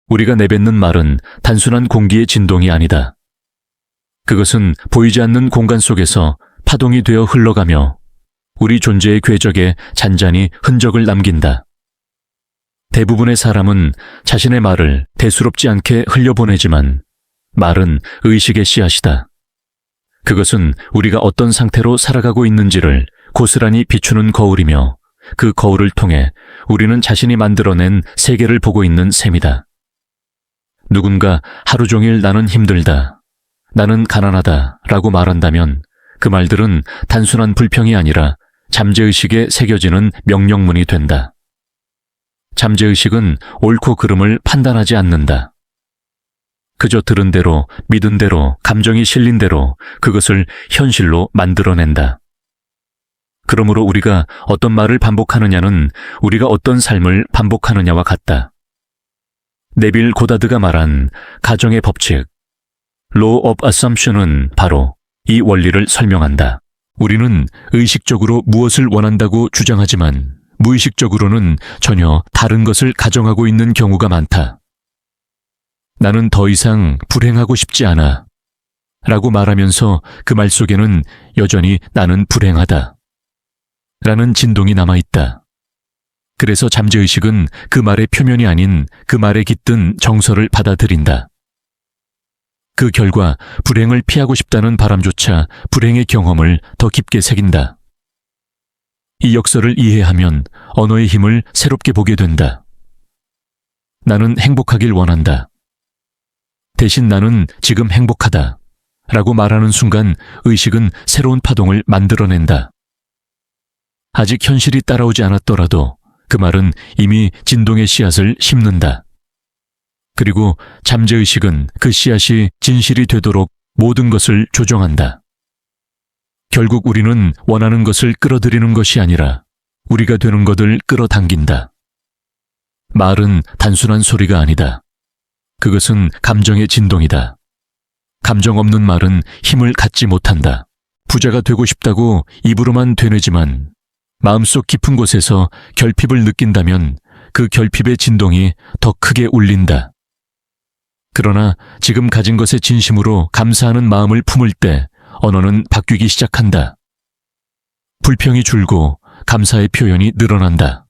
우리가 내뱉는 말은 단순한 공기의 진동이 아니다. 그것은 보이지 않는 공간 속에서 파동이 되어 흘러가며 우리 존재의 궤적에 잔잔히 흔적을 남긴다. 대부분의 사람은 자신의 말을 대수롭지 않게 흘려보내지만 말은 의식의 씨앗이다. 그것은 우리가 어떤 상태로 살아가고 있는지를 고스란히 비추는 거울이며 그 거울을 통해 우리는 자신이 만들어낸 세계를 보고 있는 셈이다. 누군가 하루 종일 나는 힘들다, 나는 가난하다 라고 말한다면 그 말들은 단순한 불평이 아니라 잠재의식에 새겨지는 명령문이 된다. 잠재의식은 옳고 그름을 판단하지 않는다. 그저 들은 대로, 믿은 대로, 감정이 실린 대로 그것을 현실로 만들어낸다. 그러므로 우리가 어떤 말을 반복하느냐는 우리가 어떤 삶을 반복하느냐와 같다. 네빌 고다드가 말한 가정의 법칙, Law of Assumption은 바로 이 원리를 설명한다. 우리는 의식적으로 무엇을 원한다고 주장하지만 무의식적으로는 전혀 다른 것을 가정하고 있는 경우가 많다. 나는 더 이상 불행하고 싶지 않아 라고 말하면서 그 말 속에는 여전히 나는 불행하다 라는 진동이 남아있다. 그래서 잠재의식은 그 말의 표면이 아닌 그 말에 깃든 정서를 받아들인다. 그 결과 불행을 피하고 싶다는 바람조차 불행의 경험을 더 깊게 새긴다. 이 역설을 이해하면 언어의 힘을 새롭게 보게 된다. 나는 행복하길 원한다. 대신 나는 지금 행복하다 라고 말하는 순간 의식은 새로운 파동을 만들어낸다. 아직 현실이 따라오지 않았더라도 그 말은 이미 진동의 씨앗을 심는다. 그리고 잠재의식은 그 씨앗이 진실이 되도록 모든 것을 조정한다. 결국 우리는 원하는 것을 끌어들이는 것이 아니라 우리가 되는 것을 끌어당긴다. 말은 단순한 소리가 아니다. 그것은 감정의 진동이다. 감정 없는 말은 힘을 갖지 못한다. 부자가 되고 싶다고 입으로만 되뇌지만 마음속 깊은 곳에서 결핍을 느낀다면 그 결핍의 진동이 더 크게 울린다. 그러나 지금 가진 것에 진심으로 감사하는 마음을 품을 때 언어는 바뀌기 시작한다. 불평이 줄고 감사의 표현이 늘어난다.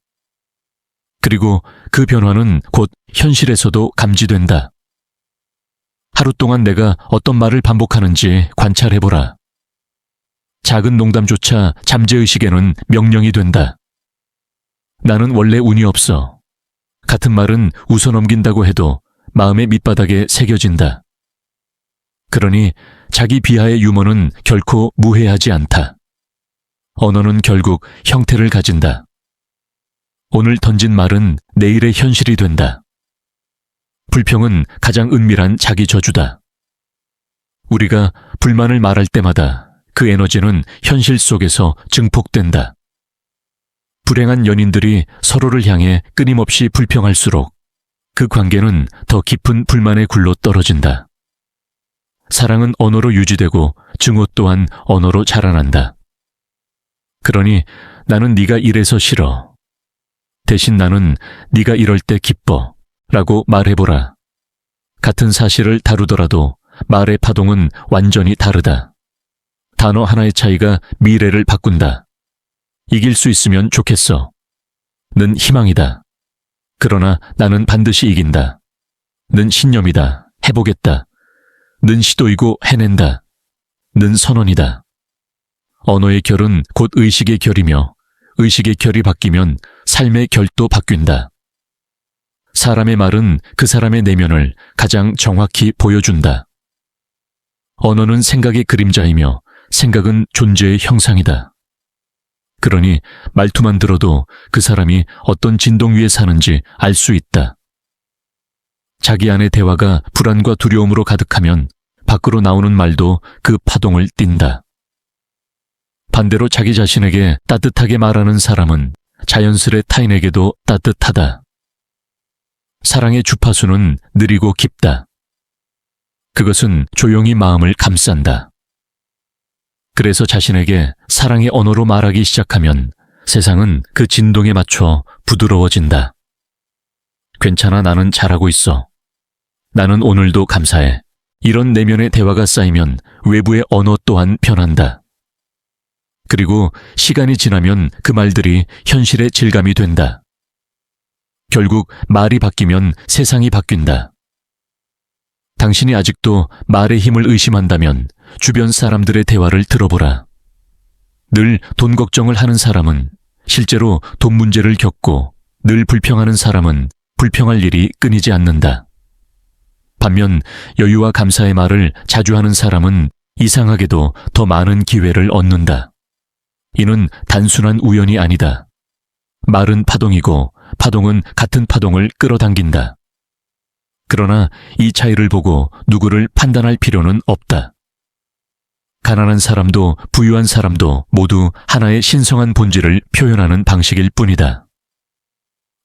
그리고 그 변화는 곧 현실에서도 감지된다. 하루 동안 내가 어떤 말을 반복하는지 관찰해보라. 작은 농담조차 잠재의식에는 명령이 된다. 나는 원래 운이 없어. 같은 말은 웃어넘긴다고 해도 마음의 밑바닥에 새겨진다. 그러니 자기 비하의 유머는 결코 무해하지 않다. 언어는 결국 형태를 가진다. 오늘 던진 말은 내일의 현실이 된다. 불평은 가장 은밀한 자기 저주다. 우리가 불만을 말할 때마다 그 에너지는 현실 속에서 증폭된다. 불행한 연인들이 서로를 향해 끊임없이 불평할수록 그 관계는 더 깊은 불만의 굴로 떨어진다. 사랑은 언어로 유지되고 증오 또한 언어로 자라난다. 그러니 나는 네가 이래서 싫어. 대신 나는 네가 이럴 때 기뻐 라고 말해보라. 같은 사실을 다루더라도 말의 파동은 완전히 다르다. 단어 하나의 차이가 미래를 바꾼다. 이길 수 있으면 좋겠어. 는 희망이다. 그러나 나는 반드시 이긴다. 는 신념이다. 해보겠다. 는 시도이고 해낸다. 는 선언이다. 언어의 결은 곧 의식의 결이며 의식의 결이 바뀌면 삶의 결도 바뀐다. 사람의 말은 그 사람의 내면을 가장 정확히 보여준다. 언어는 생각의 그림자이며 생각은 존재의 형상이다. 그러니 말투만 들어도 그 사람이 어떤 진동 위에 사는지 알 수 있다. 자기 안의 대화가 불안과 두려움으로 가득하면 밖으로 나오는 말도 그 파동을 띈다. 반대로 자기 자신에게 따뜻하게 말하는 사람은 자연스레 타인에게도 따뜻하다. 사랑의 주파수는 느리고 깊다. 그것은 조용히 마음을 감싼다. 그래서 자신에게 사랑의 언어로 말하기 시작하면 세상은 그 진동에 맞춰 부드러워진다. 괜찮아, 나는 잘하고 있어. 나는 오늘도 감사해. 이런 내면의 대화가 쌓이면 외부의 언어 또한 변한다. 그리고 시간이 지나면 그 말들이 현실의 질감이 된다. 결국 말이 바뀌면 세상이 바뀐다. 당신이 아직도 말의 힘을 의심한다면 주변 사람들의 대화를 들어보라. 늘 돈 걱정을 하는 사람은 실제로 돈 문제를 겪고 늘 불평하는 사람은 불평할 일이 끊이지 않는다. 반면 여유와 감사의 말을 자주 하는 사람은 이상하게도 더 많은 기회를 얻는다. 이는 단순한 우연이 아니다. 말은 파동이고 파동은 같은 파동을 끌어당긴다. 그러나 이 차이를 보고 누구를 판단할 필요는 없다. 가난한 사람도 부유한 사람도 모두 하나의 신성한 본질을 표현하는 방식일 뿐이다.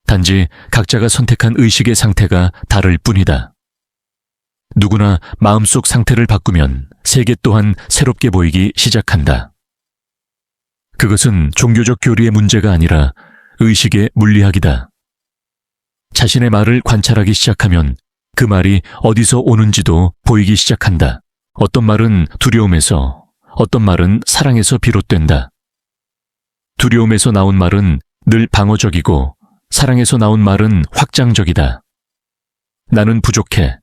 단지 각자가 선택한 의식의 상태가 다를 뿐이다. 누구나 마음속 상태를 바꾸면 세계 또한 새롭게 보이기 시작한다. 그것은 종교적 교리의 문제가 아니라 의식의 물리학이다. 자신의 말을 관찰하기 시작하면 그 말이 어디서 오는지도 보이기 시작한다. 어떤 말은 두려움에서, 어떤 말은 사랑에서 비롯된다. 두려움에서 나온 말은 늘 방어적이고 사랑에서 나온 말은 확장적이다. 나는 부족해.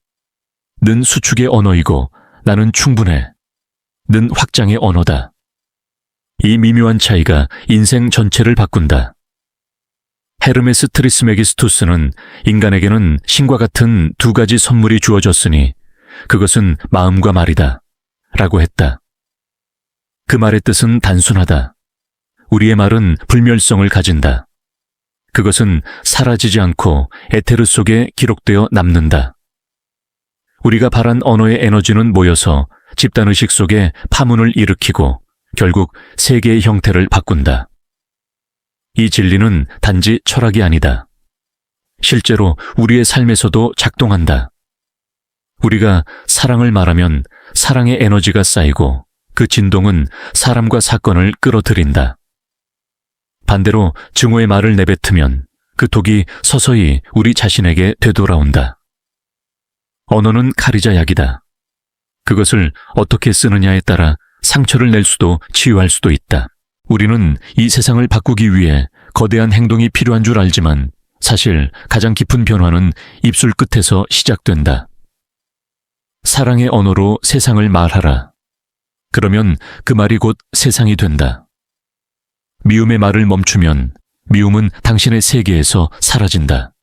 는 수축의 언어이고 나는 충분해. 는 확장의 언어다. 이 미묘한 차이가 인생 전체를 바꾼다. 헤르메스 트리스메기스투스는 인간에게는 신과 같은 두 가지 선물이 주어졌으니 그것은 마음과 말이다. 라고 했다. 그 말의 뜻은 단순하다. 우리의 말은 불멸성을 가진다. 그것은 사라지지 않고 에테르 속에 기록되어 남는다. 우리가 발한 언어의 에너지는 모여서 집단의식 속에 파문을 일으키고 결국 세계의 형태를 바꾼다. 이 진리는 단지 철학이 아니다. 실제로 우리의 삶에서도 작동한다. 우리가 사랑을 말하면 사랑의 에너지가 쌓이고 그 진동은 사람과 사건을 끌어들인다. 반대로 증오의 말을 내뱉으면 그 독이 서서히 우리 자신에게 되돌아온다. 언어는 칼이자 약이다. 그것을 어떻게 쓰느냐에 따라 상처를 낼 수도 치유할 수도 있다. 우리는 이 세상을 바꾸기 위해 거대한 행동이 필요한 줄 알지만 사실 가장 깊은 변화는 입술 끝에서 시작된다. 사랑의 언어로 세상을 말하라. 그러면 그 말이 곧 세상이 된다. 미움의 말을 멈추면 미움은 당신의 세계에서 사라진다.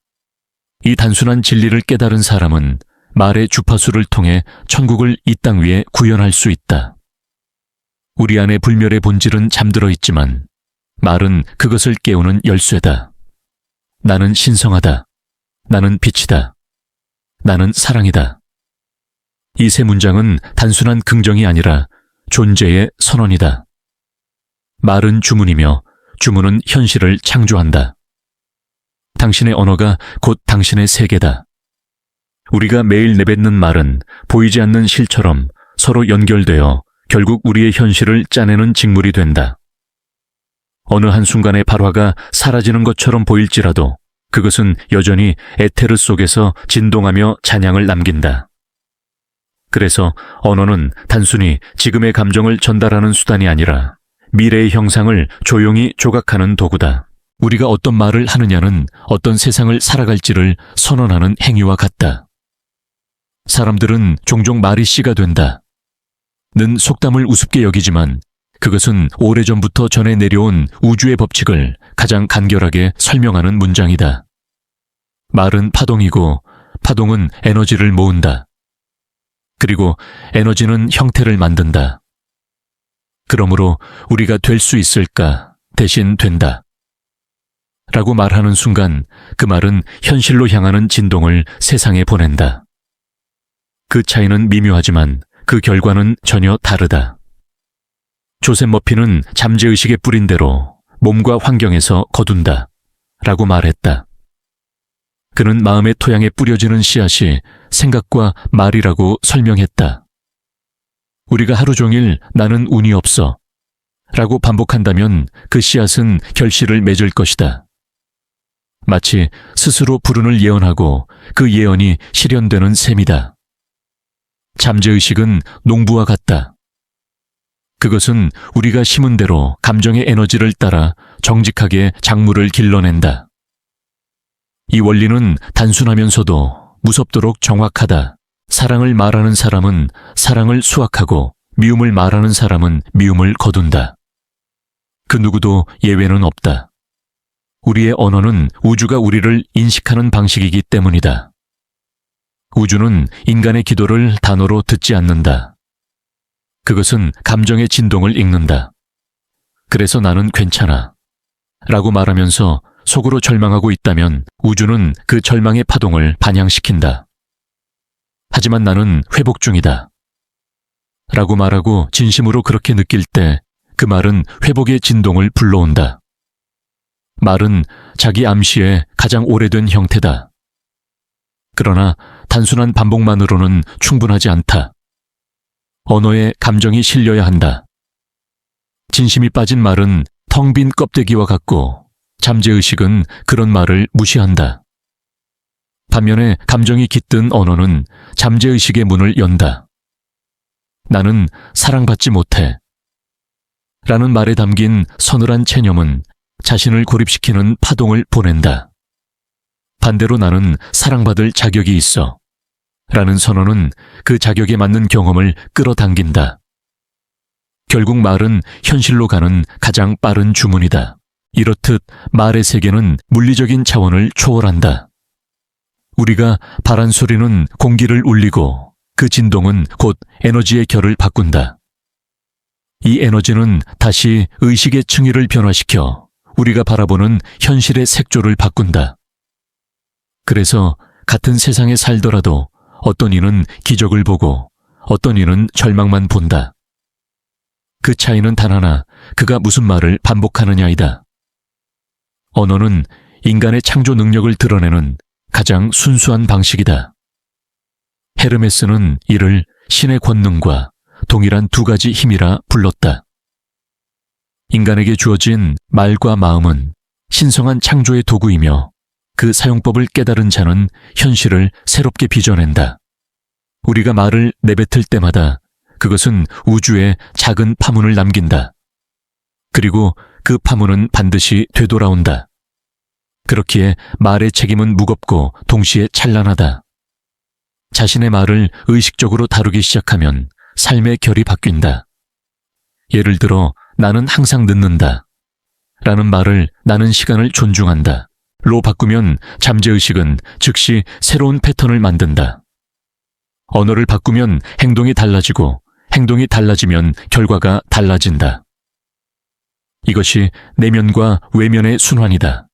이 단순한 진리를 깨달은 사람은 말의 주파수를 통해 천국을 이 땅 위에 구현할 수 있다. 우리 안의 불멸의 본질은 잠들어 있지만 말은 그것을 깨우는 열쇠다. 나는 신성하다. 나는 빛이다. 나는 사랑이다. 이 세 문장은 단순한 긍정이 아니라 존재의 선언이다. 말은 주문이며 주문은 현실을 창조한다. 당신의 언어가 곧 당신의 세계다. 우리가 매일 내뱉는 말은 보이지 않는 실처럼 서로 연결되어 결국 우리의 현실을 짜내는 직물이 된다. 어느 한순간의 발화가 사라지는 것처럼 보일지라도 그것은 여전히 에테르 속에서 진동하며 잔향을 남긴다. 그래서 언어는 단순히 지금의 감정을 전달하는 수단이 아니라 미래의 형상을 조용히 조각하는 도구다. 우리가 어떤 말을 하느냐는 어떤 세상을 살아갈지를 선언하는 행위와 같다. 사람들은 종종 말이 씨가 된다. 는 속담을 우습게 여기지만 그것은 오래전부터 전해 내려온 우주의 법칙을 가장 간결하게 설명하는 문장이다. 말은 파동이고 파동은 에너지를 모은다. 그리고 에너지는 형태를 만든다. 그러므로 우리가 될 수 있을까 대신 된다. 라고 말하는 순간 그 말은 현실로 향하는 진동을 세상에 보낸다. 그 차이는 미묘하지만 그 결과는 전혀 다르다. 조셉 머피는 잠재의식의 뿌린 대로 몸과 환경에서 거둔다. 라고 말했다. 그는 마음의 토양에 뿌려지는 씨앗이 생각과 말이라고 설명했다. 우리가 하루 종일 나는 운이 없어. 라고 반복한다면 그 씨앗은 결실을 맺을 것이다. 마치 스스로 불운을 예언하고 그 예언이 실현되는 셈이다. 잠재의식은 농부와 같다. 그것은 우리가 심은 대로 감정의 에너지를 따라 정직하게 작물을 길러낸다. 이 원리는 단순하면서도 무섭도록 정확하다. 사랑을 말하는 사람은 사랑을 수확하고 미움을 말하는 사람은 미움을 거둔다. 그 누구도 예외는 없다. 우리의 언어는 우주가 우리를 인식하는 방식이기 때문이다. 우주는 인간의 기도를 단어로 듣지 않는다. 그것은 감정의 진동을 읽는다. 그래서 나는 괜찮아 라고 말하면서 속으로 절망하고 있다면 우주는 그 절망의 파동을 반향시킨다. 하지만 나는 회복 중이다 라고 말하고 진심으로 그렇게 느낄 때 그 말은 회복의 진동을 불러온다. 말은 자기 암시의 가장 오래된 형태다. 그러나 단순한 반복만으로는 충분하지 않다. 언어에 감정이 실려야 한다. 진심이 빠진 말은 텅 빈 껍데기와 같고 잠재의식은 그런 말을 무시한다. 반면에 감정이 깃든 언어는 잠재의식의 문을 연다. 나는 사랑받지 못해 라는 말에 담긴 서늘한 체념은 자신을 고립시키는 파동을 보낸다. 반대로 나는 사랑받을 자격이 있어 라는 선언은 그 자격에 맞는 경험을 끌어당긴다. 결국 말은 현실로 가는 가장 빠른 주문이다. 이렇듯 말의 세계는 물리적인 차원을 초월한다. 우리가 바란 소리는 공기를 울리고 그 진동은 곧 에너지의 결을 바꾼다. 이 에너지는 다시 의식의 층위를 변화시켜 우리가 바라보는 현실의 색조를 바꾼다. 그래서 같은 세상에 살더라도 어떤 이는 기적을 보고 어떤 이는 절망만 본다. 그 차이는 단 하나, 그가 무슨 말을 반복하느냐이다. 언어는 인간의 창조 능력을 드러내는 가장 순수한 방식이다. 헤르메스는 이를 신의 권능과 동일한 두 가지 힘이라 불렀다. 인간에게 주어진 말과 마음은 신성한 창조의 도구이며 그 사용법을 깨달은 자는 현실을 새롭게 빚어낸다. 우리가 말을 내뱉을 때마다 그것은 우주에 작은 파문을 남긴다. 그리고 그 파문은 반드시 되돌아온다. 그렇기에 말의 책임은 무겁고 동시에 찬란하다. 자신의 말을 의식적으로 다루기 시작하면 삶의 결이 바뀐다. 예를 들어 나는 항상 늦는다 라는 말을 나는 시간을 존중한다 로 바꾸면 잠재의식은 즉시 새로운 패턴을 만든다. 언어를 바꾸면 행동이 달라지고 행동이 달라지면 결과가 달라진다. 이것이 내면과 외면의 순환이다.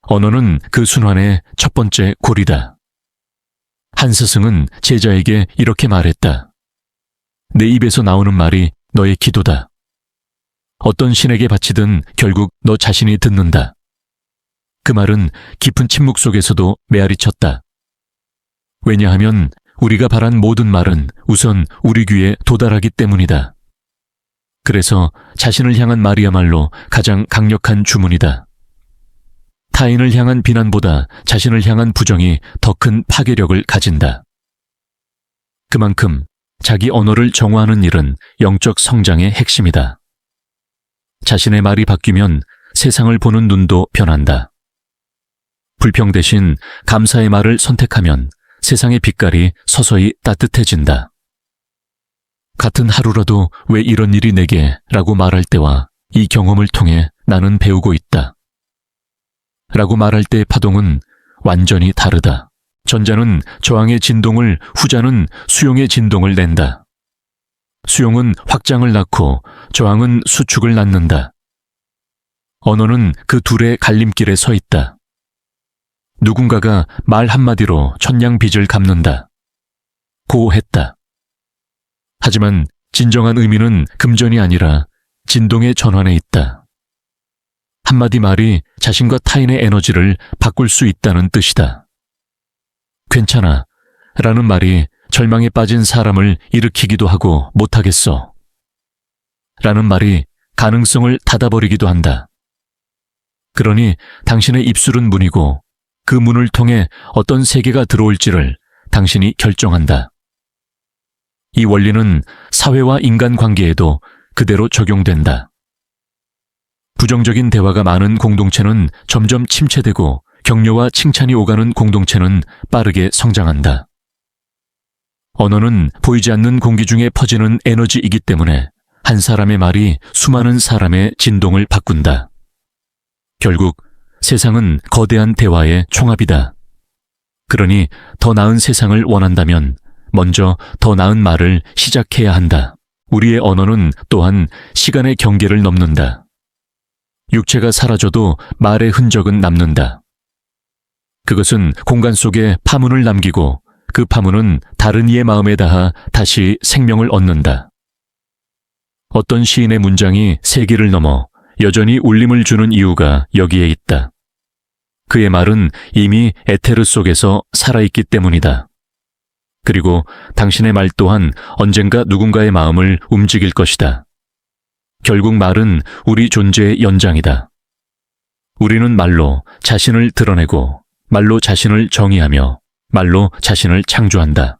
언어는 그 순환의 첫 번째 고리다. 한 스승은 제자에게 이렇게 말했다. 내 입에서 나오는 말이 너의 기도다. 어떤 신에게 바치든 결국 너 자신이 듣는다. 그 말은 깊은 침묵 속에서도 메아리쳤다. 왜냐하면 우리가 바란 모든 말은 우선 우리 귀에 도달하기 때문이다. 그래서 자신을 향한 말이야말로 가장 강력한 주문이다. 타인을 향한 비난보다 자신을 향한 부정이 더 큰 파괴력을 가진다. 그만큼 자기 언어를 정화하는 일은 영적 성장의 핵심이다. 자신의 말이 바뀌면 세상을 보는 눈도 변한다. 불평 대신 감사의 말을 선택하면 세상의 빛깔이 서서히 따뜻해진다. 같은 하루라도 왜 이런 일이 내게 라고 말할 때와 이 경험을 통해 나는 배우고 있다 라고 말할 때의 파동은 완전히 다르다. 전자는 저항의 진동을, 후자는 수용의 진동을 낸다. 수용은 확장을 낳고 저항은 수축을 낳는다. 언어는 그 둘의 갈림길에 서 있다. 누군가가 말 한마디로 천냥 빚을 갚는다. 고했다. 하지만 진정한 의미는 금전이 아니라 진동의 전환에 있다. 한마디 말이 자신과 타인의 에너지를 바꿀 수 있다는 뜻이다. 괜찮아 라는 말이 절망에 빠진 사람을 일으키기도 하고 못하겠어 라는 말이 가능성을 닫아버리기도 한다. 그러니 당신의 입술은 문이고 그 문을 통해 어떤 세계가 들어올지를 당신이 결정한다. 이 원리는 사회와 인간관계에도 그대로 적용된다. 부정적인 대화가 많은 공동체는 점점 침체되고 격려와 칭찬이 오가는 공동체는 빠르게 성장한다. 언어는 보이지 않는 공기 중에 퍼지는 에너지이기 때문에 한 사람의 말이 수많은 사람의 진동을 바꾼다. 결국 세상은 거대한 대화의 총합이다. 그러니 더 나은 세상을 원한다면 먼저 더 나은 말을 시작해야 한다. 우리의 언어는 또한 시간의 경계를 넘는다. 육체가 사라져도 말의 흔적은 남는다. 그것은 공간 속에 파문을 남기고 그 파문은 다른 이의 마음에 닿아 다시 생명을 얻는다. 어떤 시인의 문장이 세기를 넘어 여전히 울림을 주는 이유가 여기에 있다. 그의 말은 이미 에테르 속에서 살아있기 때문이다. 그리고 당신의 말 또한 언젠가 누군가의 마음을 움직일 것이다. 결국 말은 우리 존재의 연장이다. 우리는 말로 자신을 드러내고 말로 자신을 정의하며 말로 자신을 창조한다.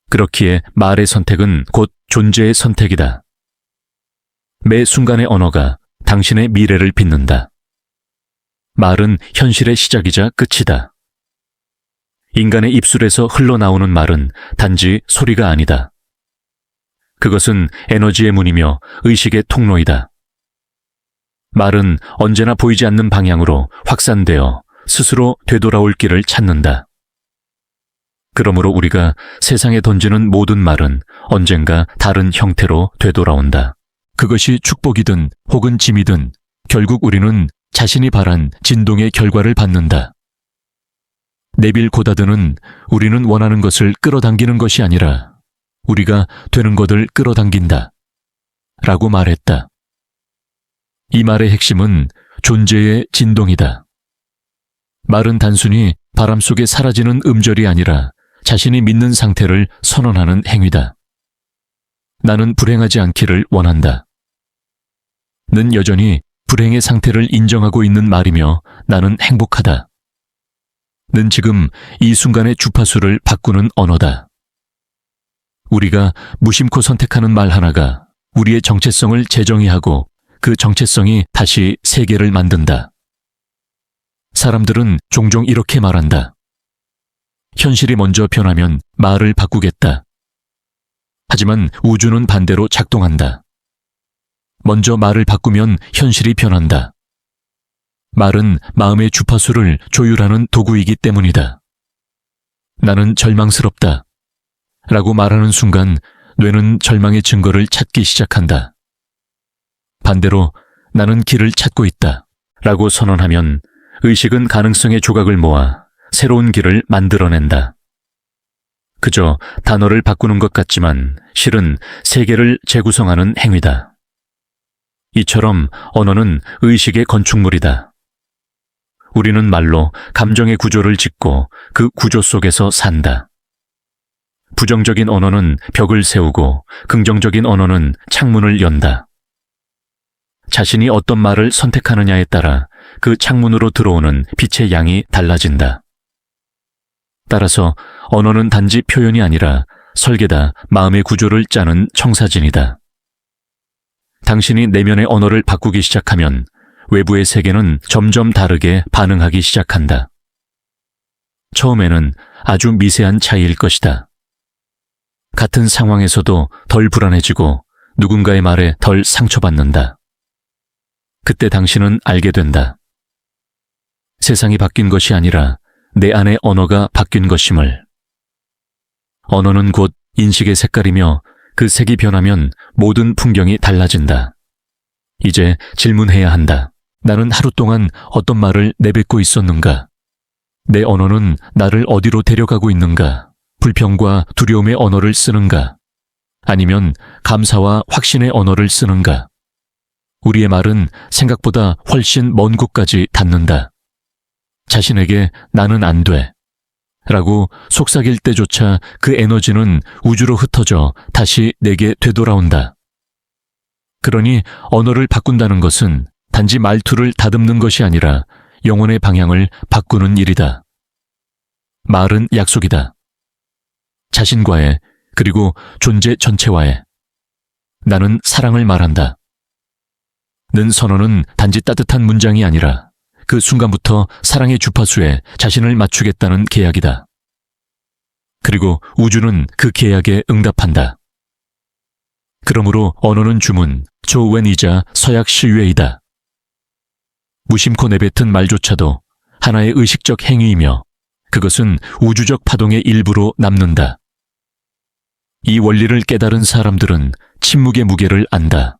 그렇기에 말의 선택은 곧 존재의 선택이다. 매 순간의 언어가 당신의 미래를 빚는다. 말은 현실의 시작이자 끝이다. 인간의 입술에서 흘러나오는 말은 단지 소리가 아니다. 그것은 에너지의 문이며 의식의 통로이다. 말은 언제나 보이지 않는 방향으로 확산되어 스스로 되돌아올 길을 찾는다. 그러므로 우리가 세상에 던지는 모든 말은 언젠가 다른 형태로 되돌아온다. 그것이 축복이든 혹은 짐이든 결국 우리는 자신이 바란 진동의 결과를 받는다. 네빌 고다드는 우리는 원하는 것을 끌어당기는 것이 아니라 우리가 되는 것을 끌어당긴다 라고 말했다. 이 말의 핵심은 존재의 진동이다. 말은 단순히 바람 속에 사라지는 음절이 아니라 자신이 믿는 상태를 선언하는 행위다. 나는 불행하지 않기를 원한다. 는 여전히 불행의 상태를 인정하고 있는 말이며 나는 행복하다. 는 지금 이 순간의 주파수를 바꾸는 언어다. 우리가 무심코 선택하는 말 하나가 우리의 정체성을 재정의하고 그 정체성이 다시 세계를 만든다. 사람들은 종종 이렇게 말한다. 현실이 먼저 변하면 말을 바꾸겠다. 하지만 우주는 반대로 작동한다. 먼저 말을 바꾸면 현실이 변한다. 말은 마음의 주파수를 조율하는 도구이기 때문이다. 나는 절망스럽다. 라고 말하는 순간 뇌는 절망의 증거를 찾기 시작한다. 반대로 나는 길을 찾고 있다. 라고 선언하면 의식은 가능성의 조각을 모아 새로운 길을 만들어낸다. 그저 단어를 바꾸는 것 같지만 실은 세계를 재구성하는 행위다. 이처럼 언어는 의식의 건축물이다. 우리는 말로 감정의 구조를 짓고 그 구조 속에서 산다. 부정적인 언어는 벽을 세우고 긍정적인 언어는 창문을 연다. 자신이 어떤 말을 선택하느냐에 따라 그 창문으로 들어오는 빛의 양이 달라진다. 따라서 언어는 단지 표현이 아니라 설계다 마음의 구조를 짜는 청사진이다. 당신이 내면의 언어를 바꾸기 시작하면 외부의 세계는 점점 다르게 반응하기 시작한다. 처음에는 아주 미세한 차이일 것이다. 같은 상황에서도 덜 불안해지고 누군가의 말에 덜 상처받는다. 그때 당신은 알게 된다. 세상이 바뀐 것이 아니라 내 안의 언어가 바뀐 것임을. 언어는 곧 인식의 색깔이며 그 색이 변하면 모든 풍경이 달라진다. 이제 질문해야 한다. 나는 하루 동안 어떤 말을 내뱉고 있었는가? 내 언어는 나를 어디로 데려가고 있는가? 불평과 두려움의 언어를 쓰는가? 아니면 감사와 확신의 언어를 쓰는가? 우리의 말은 생각보다 훨씬 먼 곳까지 닿는다. 자신에게 나는 안 돼. 라고 속삭일 때조차 그 에너지는 우주로 흩어져 다시 내게 되돌아온다. 그러니 언어를 바꾼다는 것은 단지 말투를 다듬는 것이 아니라 영혼의 방향을 바꾸는 일이다. 말은 약속이다. 자신과의, 그리고 존재 전체와의. 나는 사랑을 말한다. 는 선언은 단지 따뜻한 문장이 아니라 그 순간부터 사랑의 주파수에 자신을 맞추겠다는 계약이다. 그리고 우주는 그 계약에 응답한다. 그러므로 언어는 주문, 조웬이자 서약 시유이다. 무심코 내뱉은 말조차도 하나의 의식적 행위이며 그것은 우주적 파동의 일부로 남는다. 이 원리를 깨달은 사람들은 침묵의 무게를 안다.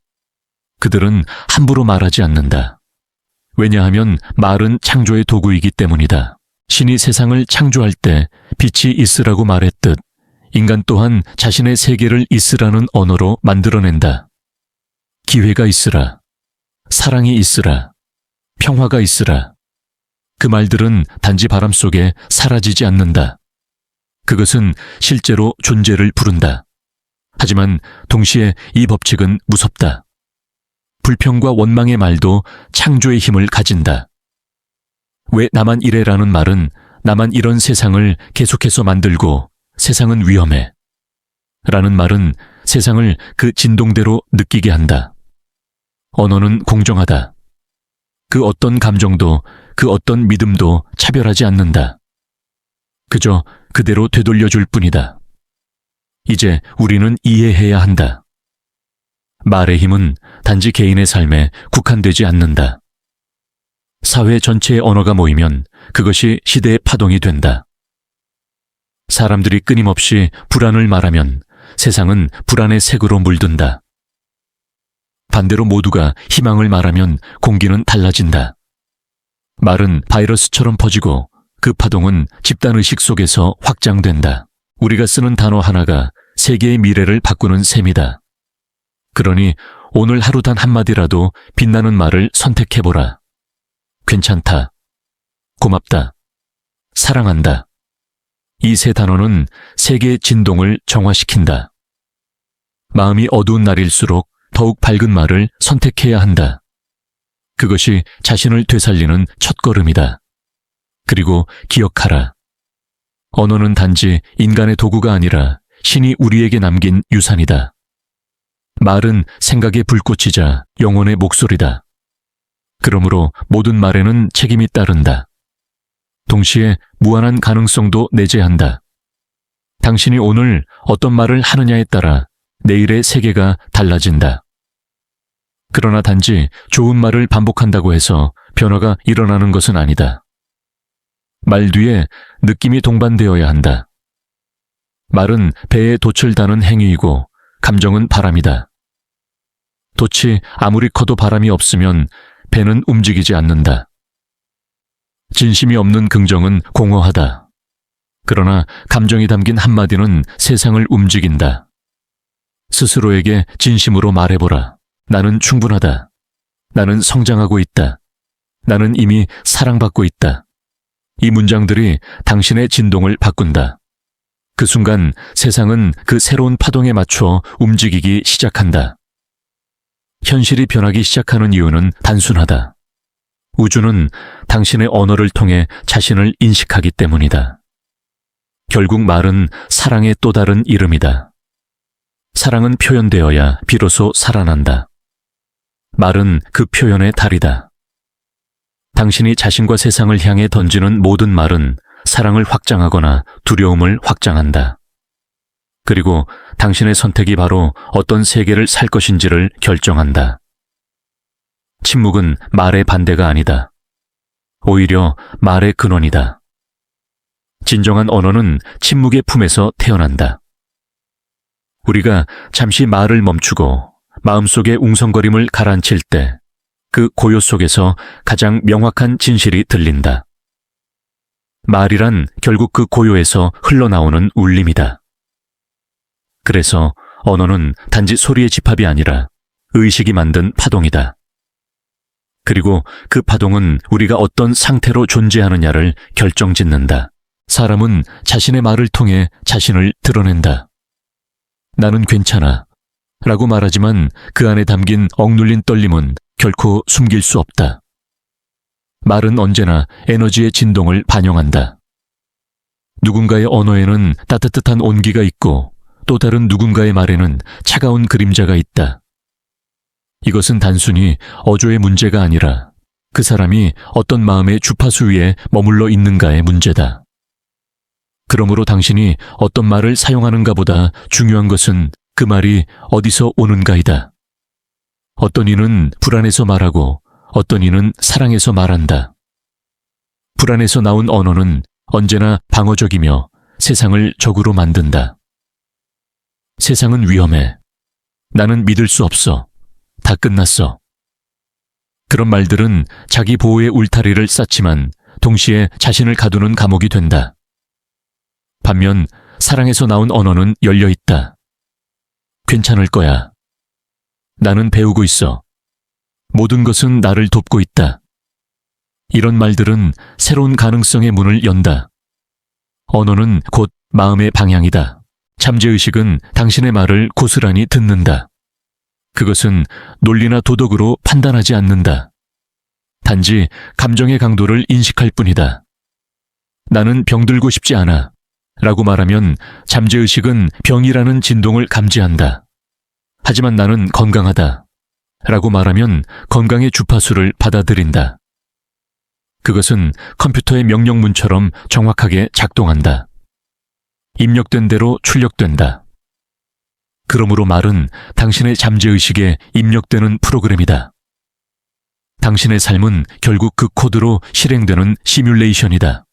그들은 함부로 말하지 않는다. 왜냐하면 말은 창조의 도구이기 때문이다. 신이 세상을 창조할 때 빛이 있으라고 말했듯 인간 또한 자신의 세계를 있으라는 언어로 만들어낸다. 기회가 있으라, 사랑이 있으라, 평화가 있으라. 그 말들은 단지 바람 속에 사라지지 않는다. 그것은 실제로 존재를 부른다. 하지만 동시에 이 법칙은 무섭다. 불평과 원망의 말도 창조의 힘을 가진다. 왜 나만 이래라는 말은 나만 이런 세상을 계속해서 만들고 세상은 위험해. 라는 말은 세상을 그 진동대로 느끼게 한다. 언어는 공정하다. 그 어떤 감정도 그 어떤 믿음도 차별하지 않는다. 그저 그대로 되돌려줄 뿐이다. 이제 우리는 이해해야 한다. 말의 힘은 단지 개인의 삶에 국한되지 않는다. 사회 전체의 언어가 모이면 그것이 시대의 파동이 된다. 사람들이 끊임없이 불안을 말하면 세상은 불안의 색으로 물든다. 반대로 모두가 희망을 말하면 공기는 달라진다. 말은 바이러스처럼 퍼지고 그 파동은 집단의식 속에서 확장된다. 우리가 쓰는 단어 하나가 세계의 미래를 바꾸는 셈이다. 그러니 오늘 하루 단 한마디라도 빛나는 말을 선택해보라. 괜찮다. 고맙다. 사랑한다. 이 세 단어는 세계의 진동을 정화시킨다. 마음이 어두운 날일수록 더욱 밝은 말을 선택해야 한다. 그것이 자신을 되살리는 첫걸음이다. 그리고 기억하라. 언어는 단지 인간의 도구가 아니라 신이 우리에게 남긴 유산이다. 말은 생각의 불꽃이자 영혼의 목소리다. 그러므로 모든 말에는 책임이 따른다. 동시에 무한한 가능성도 내재한다. 당신이 오늘 어떤 말을 하느냐에 따라 내일의 세계가 달라진다. 그러나 단지 좋은 말을 반복한다고 해서 변화가 일어나는 것은 아니다. 말 뒤에 느낌이 동반되어야 한다. 말은 배에 돛을 다는 행위이고 감정은 바람이다. 돛이 아무리 커도 바람이 없으면 배는 움직이지 않는다. 진심이 없는 긍정은 공허하다. 그러나 감정이 담긴 한마디는 세상을 움직인다. 스스로에게 진심으로 말해보라. 나는 충분하다. 나는 성장하고 있다. 나는 이미 사랑받고 있다. 이 문장들이 당신의 진동을 바꾼다. 그 순간 세상은 그 새로운 파동에 맞춰 움직이기 시작한다. 현실이 변하기 시작하는 이유는 단순하다. 우주는 당신의 언어를 통해 자신을 인식하기 때문이다. 결국 말은 사랑의 또 다른 이름이다. 사랑은 표현되어야 비로소 살아난다. 말은 그 표현의 달이다. 당신이 자신과 세상을 향해 던지는 모든 말은 사랑을 확장하거나 두려움을 확장한다. 그리고 당신의 선택이 바로 어떤 세계를 살 것인지를 결정한다. 침묵은 말의 반대가 아니다. 오히려 말의 근원이다. 진정한 언어는 침묵의 품에서 태어난다. 우리가 잠시 말을 멈추고 마음속의 웅성거림을 가라앉힐 때 그 고요 속에서 가장 명확한 진실이 들린다. 말이란 결국 그 고요에서 흘러나오는 울림이다. 그래서 언어는 단지 소리의 집합이 아니라 의식이 만든 파동이다. 그리고 그 파동은 우리가 어떤 상태로 존재하느냐를 결정짓는다. 사람은 자신의 말을 통해 자신을 드러낸다. 나는 괜찮아 라고 말하지만 그 안에 담긴 억눌린 떨림은 결코 숨길 수 없다. 말은 언제나 에너지의 진동을 반영한다. 누군가의 언어에는 따뜻한 온기가 있고 또 다른 누군가의 말에는 차가운 그림자가 있다. 이것은 단순히 어조의 문제가 아니라 그 사람이 어떤 마음의 주파수 위에 머물러 있는가의 문제다. 그러므로 당신이 어떤 말을 사용하는가 보다 중요한 것은 그 말이 어디서 오는가이다. 어떤 이는 불안해서 말하고 어떤 이는 사랑해서 말한다. 불안해서 나온 언어는 언제나 방어적이며 세상을 적으로 만든다. 세상은 위험해. 나는 믿을 수 없어. 다 끝났어. 그런 말들은 자기 보호의 울타리를 쌓지만 동시에 자신을 가두는 감옥이 된다. 반면 사랑에서 나온 언어는 열려 있다. 괜찮을 거야. 나는 배우고 있어. 모든 것은 나를 돕고 있다. 이런 말들은 새로운 가능성의 문을 연다. 언어는 곧 마음의 방향이다. 잠재의식은 당신의 말을 고스란히 듣는다. 그것은 논리나 도덕으로 판단하지 않는다. 단지 감정의 강도를 인식할 뿐이다. 나는 병들고 싶지 않아 라고 말하면 잠재의식은 병이라는 진동을 감지한다. 하지만 나는 건강하다 라고 말하면 건강의 주파수를 받아들인다. 그것은 컴퓨터의 명령문처럼 정확하게 작동한다. 입력된 대로 출력된다. 그러므로 말은 당신의 잠재의식에 입력되는 프로그램이다. 당신의 삶은 결국 그 코드로 실행되는 시뮬레이션이다.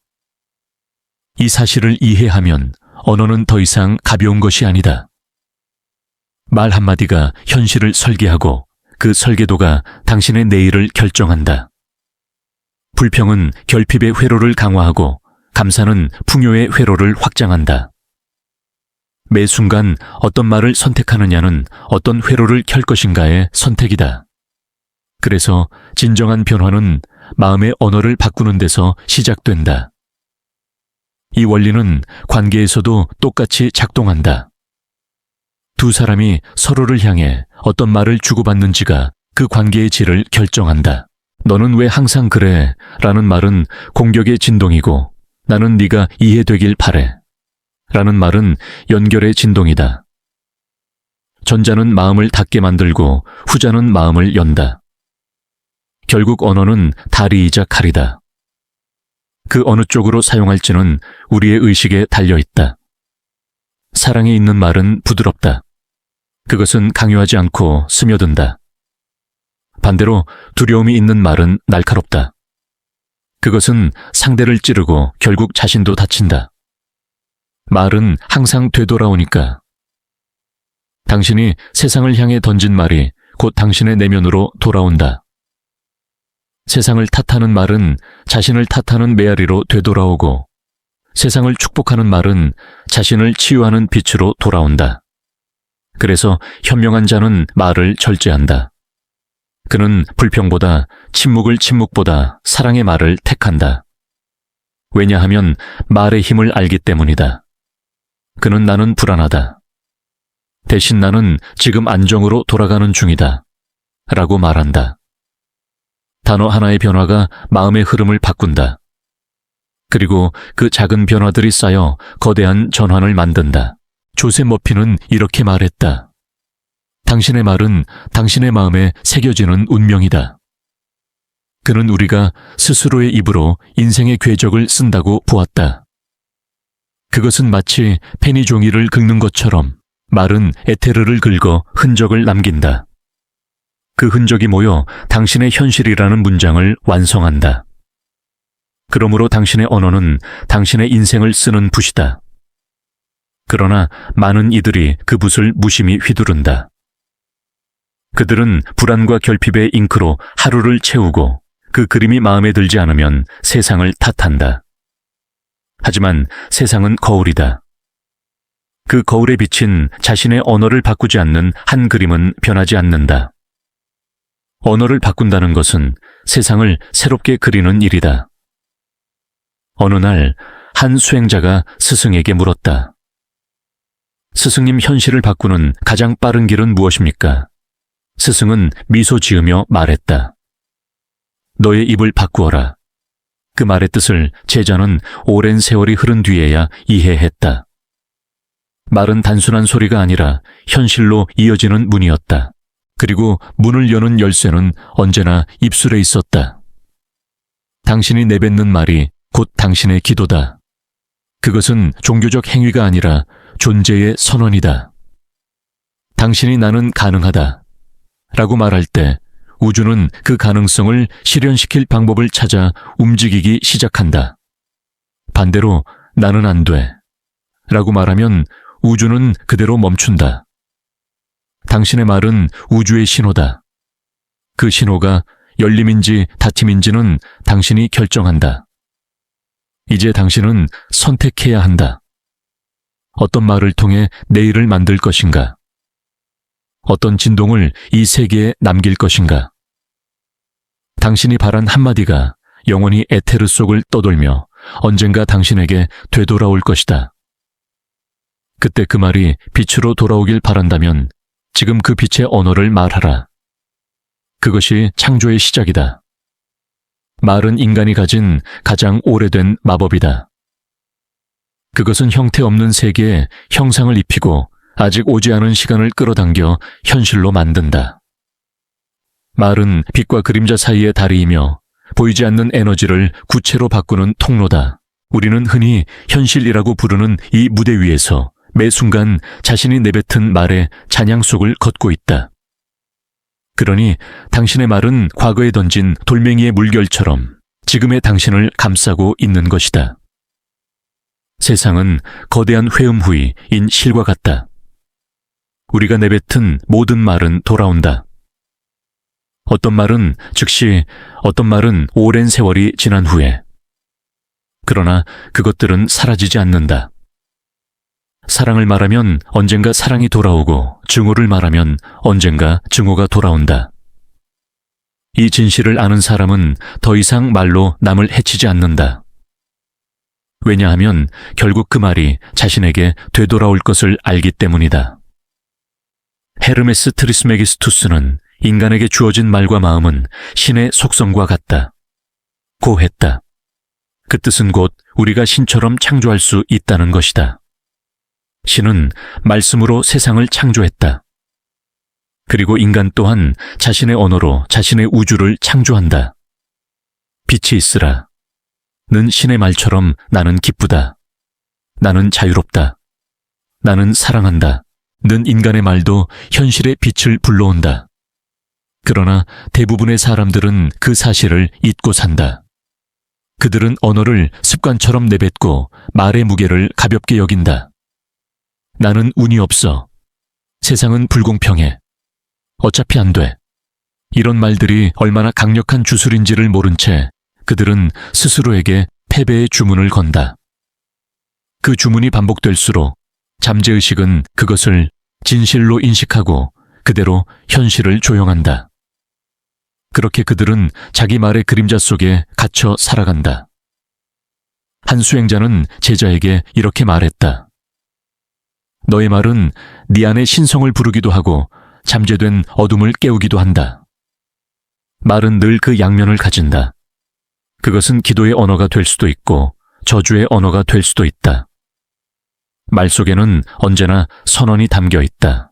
이 사실을 이해하면 언어는 더 이상 가벼운 것이 아니다. 말 한마디가 현실을 설계하고 그 설계도가 당신의 내일을 결정한다. 불평은 결핍의 회로를 강화하고 감사는 풍요의 회로를 확장한다. 매 순간 어떤 말을 선택하느냐는 어떤 회로를 켤 것인가의 선택이다. 그래서 진정한 변화는 마음의 언어를 바꾸는 데서 시작된다. 이 원리는 관계에서도 똑같이 작동한다. 두 사람이 서로를 향해 어떤 말을 주고받는지가 그 관계의 질을 결정한다. 너는 왜 항상 그래? 라는 말은 공격의 진동이고 나는 네가 이해되길 바래. 라는 말은 연결의 진동이다. 전자는 마음을 닫게 만들고 후자는 마음을 연다. 결국 언어는 다리이자 칼이다. 그 어느 쪽으로 사용할지는 우리의 의식에 달려있다. 사랑에 있는 말은 부드럽다. 그것은 강요하지 않고 스며든다. 반대로 두려움이 있는 말은 날카롭다. 그것은 상대를 찌르고 결국 자신도 다친다. 말은 항상 되돌아오니까. 당신이 세상을 향해 던진 말이 곧 당신의 내면으로 돌아온다. 세상을 탓하는 말은 자신을 탓하는 메아리로 되돌아오고 세상을 축복하는 말은 자신을 치유하는 빛으로 돌아온다. 그래서 현명한 자는 말을 절제한다. 그는 불평보다 침묵을 침묵보다 사랑의 말을 택한다. 왜냐하면 말의 힘을 알기 때문이다. 그는 나는 불안하다. 대신 나는 지금 안정으로 돌아가는 중이다. 라고 말한다. 단어 하나의 변화가 마음의 흐름을 바꾼다. 그리고 그 작은 변화들이 쌓여 거대한 전환을 만든다. 조세 머피는 이렇게 말했다. 당신의 말은 당신의 마음에 새겨지는 운명이다. 그는 우리가 스스로의 입으로 인생의 궤적을 쓴다고 보았다. 그것은 마치 페니 종이를 긁는 것처럼 말은 에테르를 긁어 흔적을 남긴다. 그 흔적이 모여 당신의 현실이라는 문장을 완성한다. 그러므로 당신의 언어는 당신의 인생을 쓰는 붓이다. 그러나 많은 이들이 그 붓을 무심히 휘두른다. 그들은 불안과 결핍의 잉크로 하루를 채우고 그 그림이 마음에 들지 않으면 세상을 탓한다. 하지만 세상은 거울이다. 그 거울에 비친 자신의 언어를 바꾸지 않는 한 그림은 변하지 않는다. 언어를 바꾼다는 것은 세상을 새롭게 그리는 일이다. 어느 날 한 수행자가 스승에게 물었다. 스승님, 현실을 바꾸는 가장 빠른 길은 무엇입니까? 스승은 미소 지으며 말했다. 너의 입을 바꾸어라. 그 말의 뜻을 제자는 오랜 세월이 흐른 뒤에야 이해했다. 말은 단순한 소리가 아니라 현실로 이어지는 문이었다. 그리고 문을 여는 열쇠는 언제나 입술에 있었다. 당신이 내뱉는 말이 곧 당신의 기도다. 그것은 종교적 행위가 아니라 존재의 선언이다. 당신이 나는 가능하다 라고 말할 때 우주는 그 가능성을 실현시킬 방법을 찾아 움직이기 시작한다. 반대로 나는 안 돼 라고 말하면 우주는 그대로 멈춘다. 당신의 말은 우주의 신호다. 그 신호가 열림인지 닫힘인지는 당신이 결정한다. 이제 당신은 선택해야 한다. 어떤 말을 통해 내일을 만들 것인가? 어떤 진동을 이 세계에 남길 것인가? 당신이 바란 한마디가 영원히 에테르 속을 떠돌며 언젠가 당신에게 되돌아올 것이다. 그때 그 말이 빛으로 돌아오길 바란다면 지금 그 빛의 언어를 말하라. 그것이 창조의 시작이다. 말은 인간이 가진 가장 오래된 마법이다. 그것은 형태없는 세계에 형상을 입히고 아직 오지 않은 시간을 끌어당겨 현실로 만든다. 말은 빛과 그림자 사이의 다리이며 보이지 않는 에너지를 구체로 바꾸는 통로다. 우리는 흔히 현실이라고 부르는 이 무대 위에서 매 순간 자신이 내뱉은 말의 찬양 속을 걷고 있다. 그러니 당신의 말은 과거에 던진 돌멩이의 물결처럼 지금의 당신을 감싸고 있는 것이다. 세상은 거대한 회음후이인 실과 같다. 우리가 내뱉은 모든 말은 돌아온다. 어떤 말은 즉시, 어떤 말은 오랜 세월이 지난 후에. 그러나 그것들은 사라지지 않는다. 사랑을 말하면 언젠가 사랑이 돌아오고 증오를 말하면 언젠가 증오가 돌아온다. 이 진실을 아는 사람은 더 이상 말로 남을 해치지 않는다. 왜냐하면 결국 그 말이 자신에게 되돌아올 것을 알기 때문이다. 헤르메스 트리스메기스투스는 인간에게 주어진 말과 마음은 신의 속성과 같다. 고 했다. 그 뜻은 곧 우리가 신처럼 창조할 수 있다는 것이다. 신은 말씀으로 세상을 창조했다. 그리고 인간 또한 자신의 언어로 자신의 우주를 창조한다. 빛이 있으라. 는 신의 말처럼 나는 기쁘다. 나는 자유롭다. 나는 사랑한다. 는 인간의 말도 현실의 빛을 불러온다. 그러나 대부분의 사람들은 그 사실을 잊고 산다. 그들은 언어를 습관처럼 내뱉고 말의 무게를 가볍게 여긴다. 나는 운이 없어. 세상은 불공평해. 어차피 안 돼. 이런 말들이 얼마나 강력한 주술인지를 모른 채 그들은 스스로에게 패배의 주문을 건다. 그 주문이 반복될수록 잠재의식은 그것을 진실로 인식하고 그대로 현실을 조용한다. 그렇게 그들은 자기 말의 그림자 속에 갇혀 살아간다. 한 수행자는 제자에게 이렇게 말했다. 너의 말은 네 안의 신성을 부르기도 하고 잠재된 어둠을 깨우기도 한다. 말은 늘 그 양면을 가진다. 그것은 기도의 언어가 될 수도 있고 저주의 언어가 될 수도 있다. 말 속에는 언제나 선언이 담겨 있다.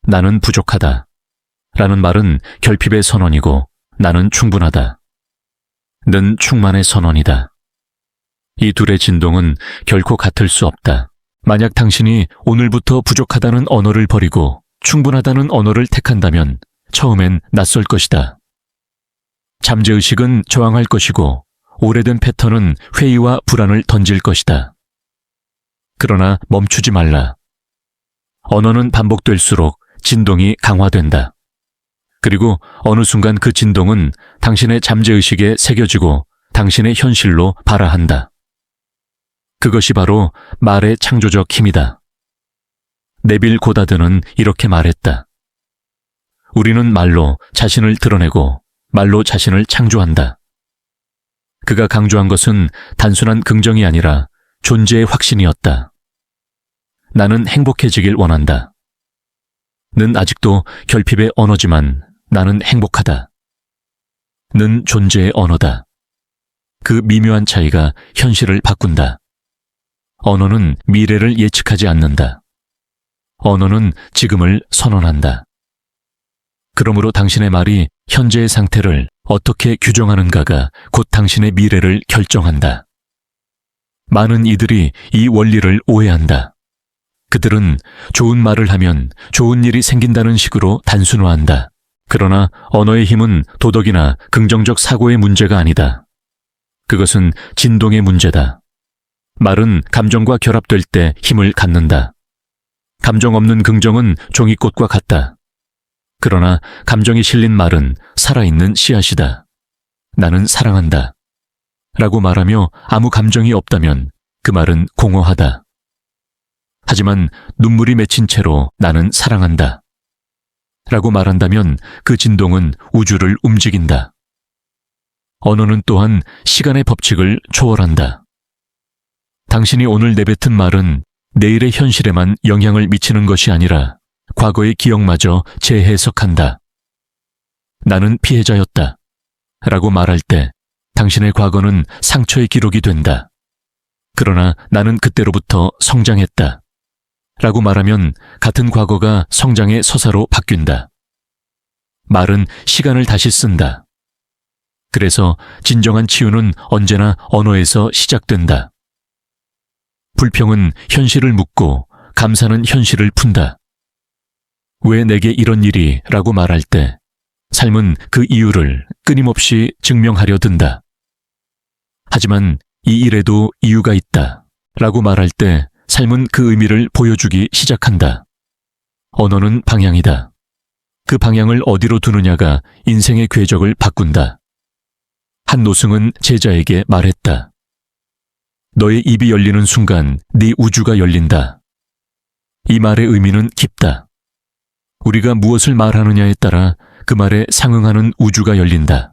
나는 부족하다. 라는 말은 결핍의 선언이고 나는 충분하다. 는 충만의 선언이다. 이 둘의 진동은 결코 같을 수 없다. 만약 당신이 오늘부터 부족하다는 언어를 버리고 충분하다는 언어를 택한다면 처음엔 낯설 것이다. 잠재의식은 저항할 것이고 오래된 패턴은 회의와 불안을 던질 것이다. 그러나 멈추지 말라. 언어는 반복될수록 진동이 강화된다. 그리고 어느 순간 그 진동은 당신의 잠재의식에 새겨지고 당신의 현실로 발화한다. 그것이 바로 말의 창조적 힘이다. 네빌 고다드는 이렇게 말했다. 우리는 말로 자신을 드러내고 말로 자신을 창조한다. 그가 강조한 것은 단순한 긍정이 아니라 존재의 확신이었다. 나는 행복해지길 원한다. 는 아직도 결핍의 언어지만 나는 행복하다. 는 존재의 언어다. 그 미묘한 차이가 현실을 바꾼다. 언어는 미래를 예측하지 않는다. 언어는 지금을 선언한다. 그러므로 당신의 말이 현재의 상태를 어떻게 규정하는가가 곧 당신의 미래를 결정한다. 많은 이들이 이 원리를 오해한다. 그들은 좋은 말을 하면 좋은 일이 생긴다는 식으로 단순화한다. 그러나 언어의 힘은 도덕이나 긍정적 사고의 문제가 아니다. 그것은 진동의 문제다. 말은 감정과 결합될 때 힘을 갖는다. 감정 없는 긍정은 종이꽃과 같다. 그러나 감정이 실린 말은 살아있는 씨앗이다. 나는 사랑한다. 라고 말하며 아무 감정이 없다면 그 말은 공허하다. 하지만 눈물이 맺힌 채로 나는 사랑한다. 라고 말한다면 그 진동은 우주를 움직인다. 언어는 또한 시간의 법칙을 초월한다. 당신이 오늘 내뱉은 말은 내일의 현실에만 영향을 미치는 것이 아니라 과거의 기억마저 재해석한다. 나는 피해자였다. 라고 말할 때 당신의 과거는 상처의 기록이 된다. 그러나 나는 그때로부터 성장했다. 라고 말하면 같은 과거가 성장의 서사로 바뀐다. 말은 시간을 다시 쓴다. 그래서 진정한 치유는 언제나 언어에서 시작된다. 불평은 현실을 묻고 감사는 현실을 푼다. 왜 내게 이런 일이? 라고 말할 때 삶은 그 이유를 끊임없이 증명하려 든다. 하지만 이 일에도 이유가 있다. 라고 말할 때 삶은 그 의미를 보여주기 시작한다. 언어는 방향이다. 그 방향을 어디로 두느냐가 인생의 궤적을 바꾼다. 한 노승은 제자에게 말했다. 너의 입이 열리는 순간 네 우주가 열린다. 이 말의 의미는 깊다. 우리가 무엇을 말하느냐에 따라 그 말에 상응하는 우주가 열린다.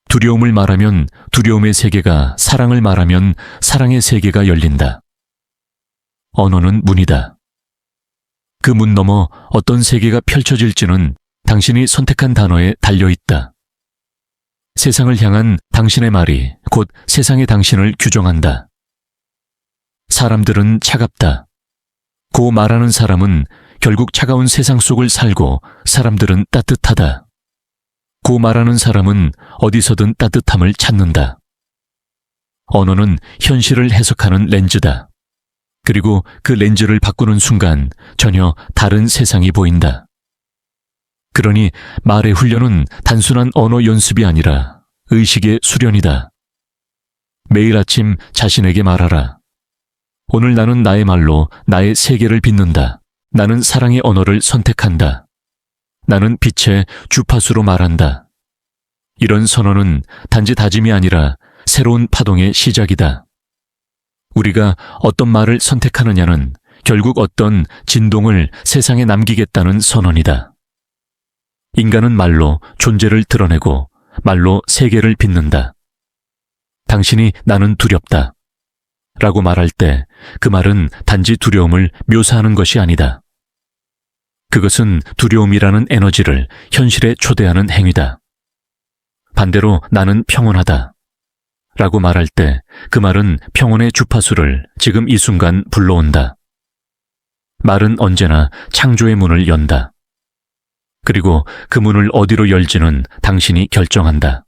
두려움을 말하면 두려움의 세계가, 사랑을 말하면 사랑의 세계가 열린다. 언어는 문이다. 그 문 너머 어떤 세계가 펼쳐질지는 당신이 선택한 단어에 달려있다. 세상을 향한 당신의 말이 곧 세상의 당신을 규정한다. 사람들은 차갑다. 고 말하는 사람은 결국 차가운 세상 속을 살고 사람들은 따뜻하다. 고 말하는 사람은 어디서든 따뜻함을 찾는다. 언어는 현실을 해석하는 렌즈다. 그리고 그 렌즈를 바꾸는 순간 전혀 다른 세상이 보인다. 그러니 말의 훈련은 단순한 언어 연습이 아니라 의식의 수련이다. 매일 아침 자신에게 말하라. 오늘 나는 나의 말로 나의 세계를 빚는다. 나는 사랑의 언어를 선택한다. 나는 빛의 주파수로 말한다. 이런 선언은 단지 다짐이 아니라 새로운 파동의 시작이다. 우리가 어떤 말을 선택하느냐는 결국 어떤 진동을 세상에 남기겠다는 선언이다. 인간은 말로 존재를 드러내고 말로 세계를 빚는다. 당신이 나는 두렵다. 라고 말할 때 그 말은 단지 두려움을 묘사하는 것이 아니다. 그것은 두려움이라는 에너지를 현실에 초대하는 행위다. 반대로 나는 평온하다. 라고 말할 때 그 말은 평온의 주파수를 지금 이 순간 불러온다. 말은 언제나 창조의 문을 연다. 그리고 그 문을 어디로 열지는 당신이 결정한다.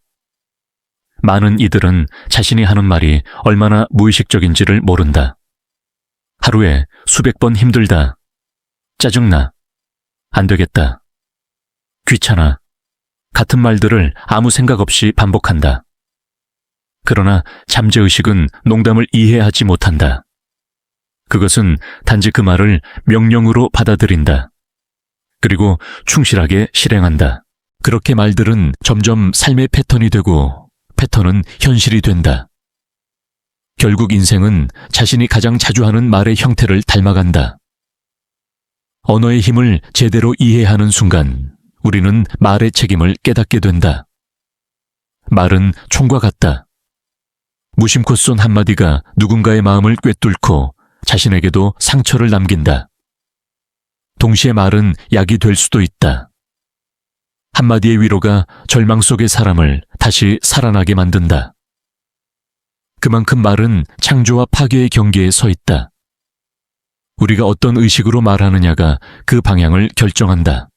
많은 이들은 자신이 하는 말이 얼마나 무의식적인지를 모른다. 하루에 수백 번 힘들다. 짜증나. 안 되겠다. 귀찮아. 같은 말들을 아무 생각 없이 반복한다. 그러나 잠재의식은 농담을 이해하지 못한다. 그것은 단지 그 말을 명령으로 받아들인다. 그리고 충실하게 실행한다. 그렇게 말들은 점점 삶의 패턴이 되고 패턴은 현실이 된다. 결국 인생은 자신이 가장 자주 하는 말의 형태를 닮아간다. 언어의 힘을 제대로 이해하는 순간 우리는 말의 책임을 깨닫게 된다. 말은 총과 같다. 무심코 쏜 한마디가 누군가의 마음을 꿰뚫고 자신에게도 상처를 남긴다. 동시에 말은 약이 될 수도 있다. 한마디의 위로가 절망 속의 사람을 다시 살아나게 만든다. 그만큼 말은 창조와 파괴의 경계에 서 있다. 우리가 어떤 의식으로 말하느냐가 그 방향을 결정한다.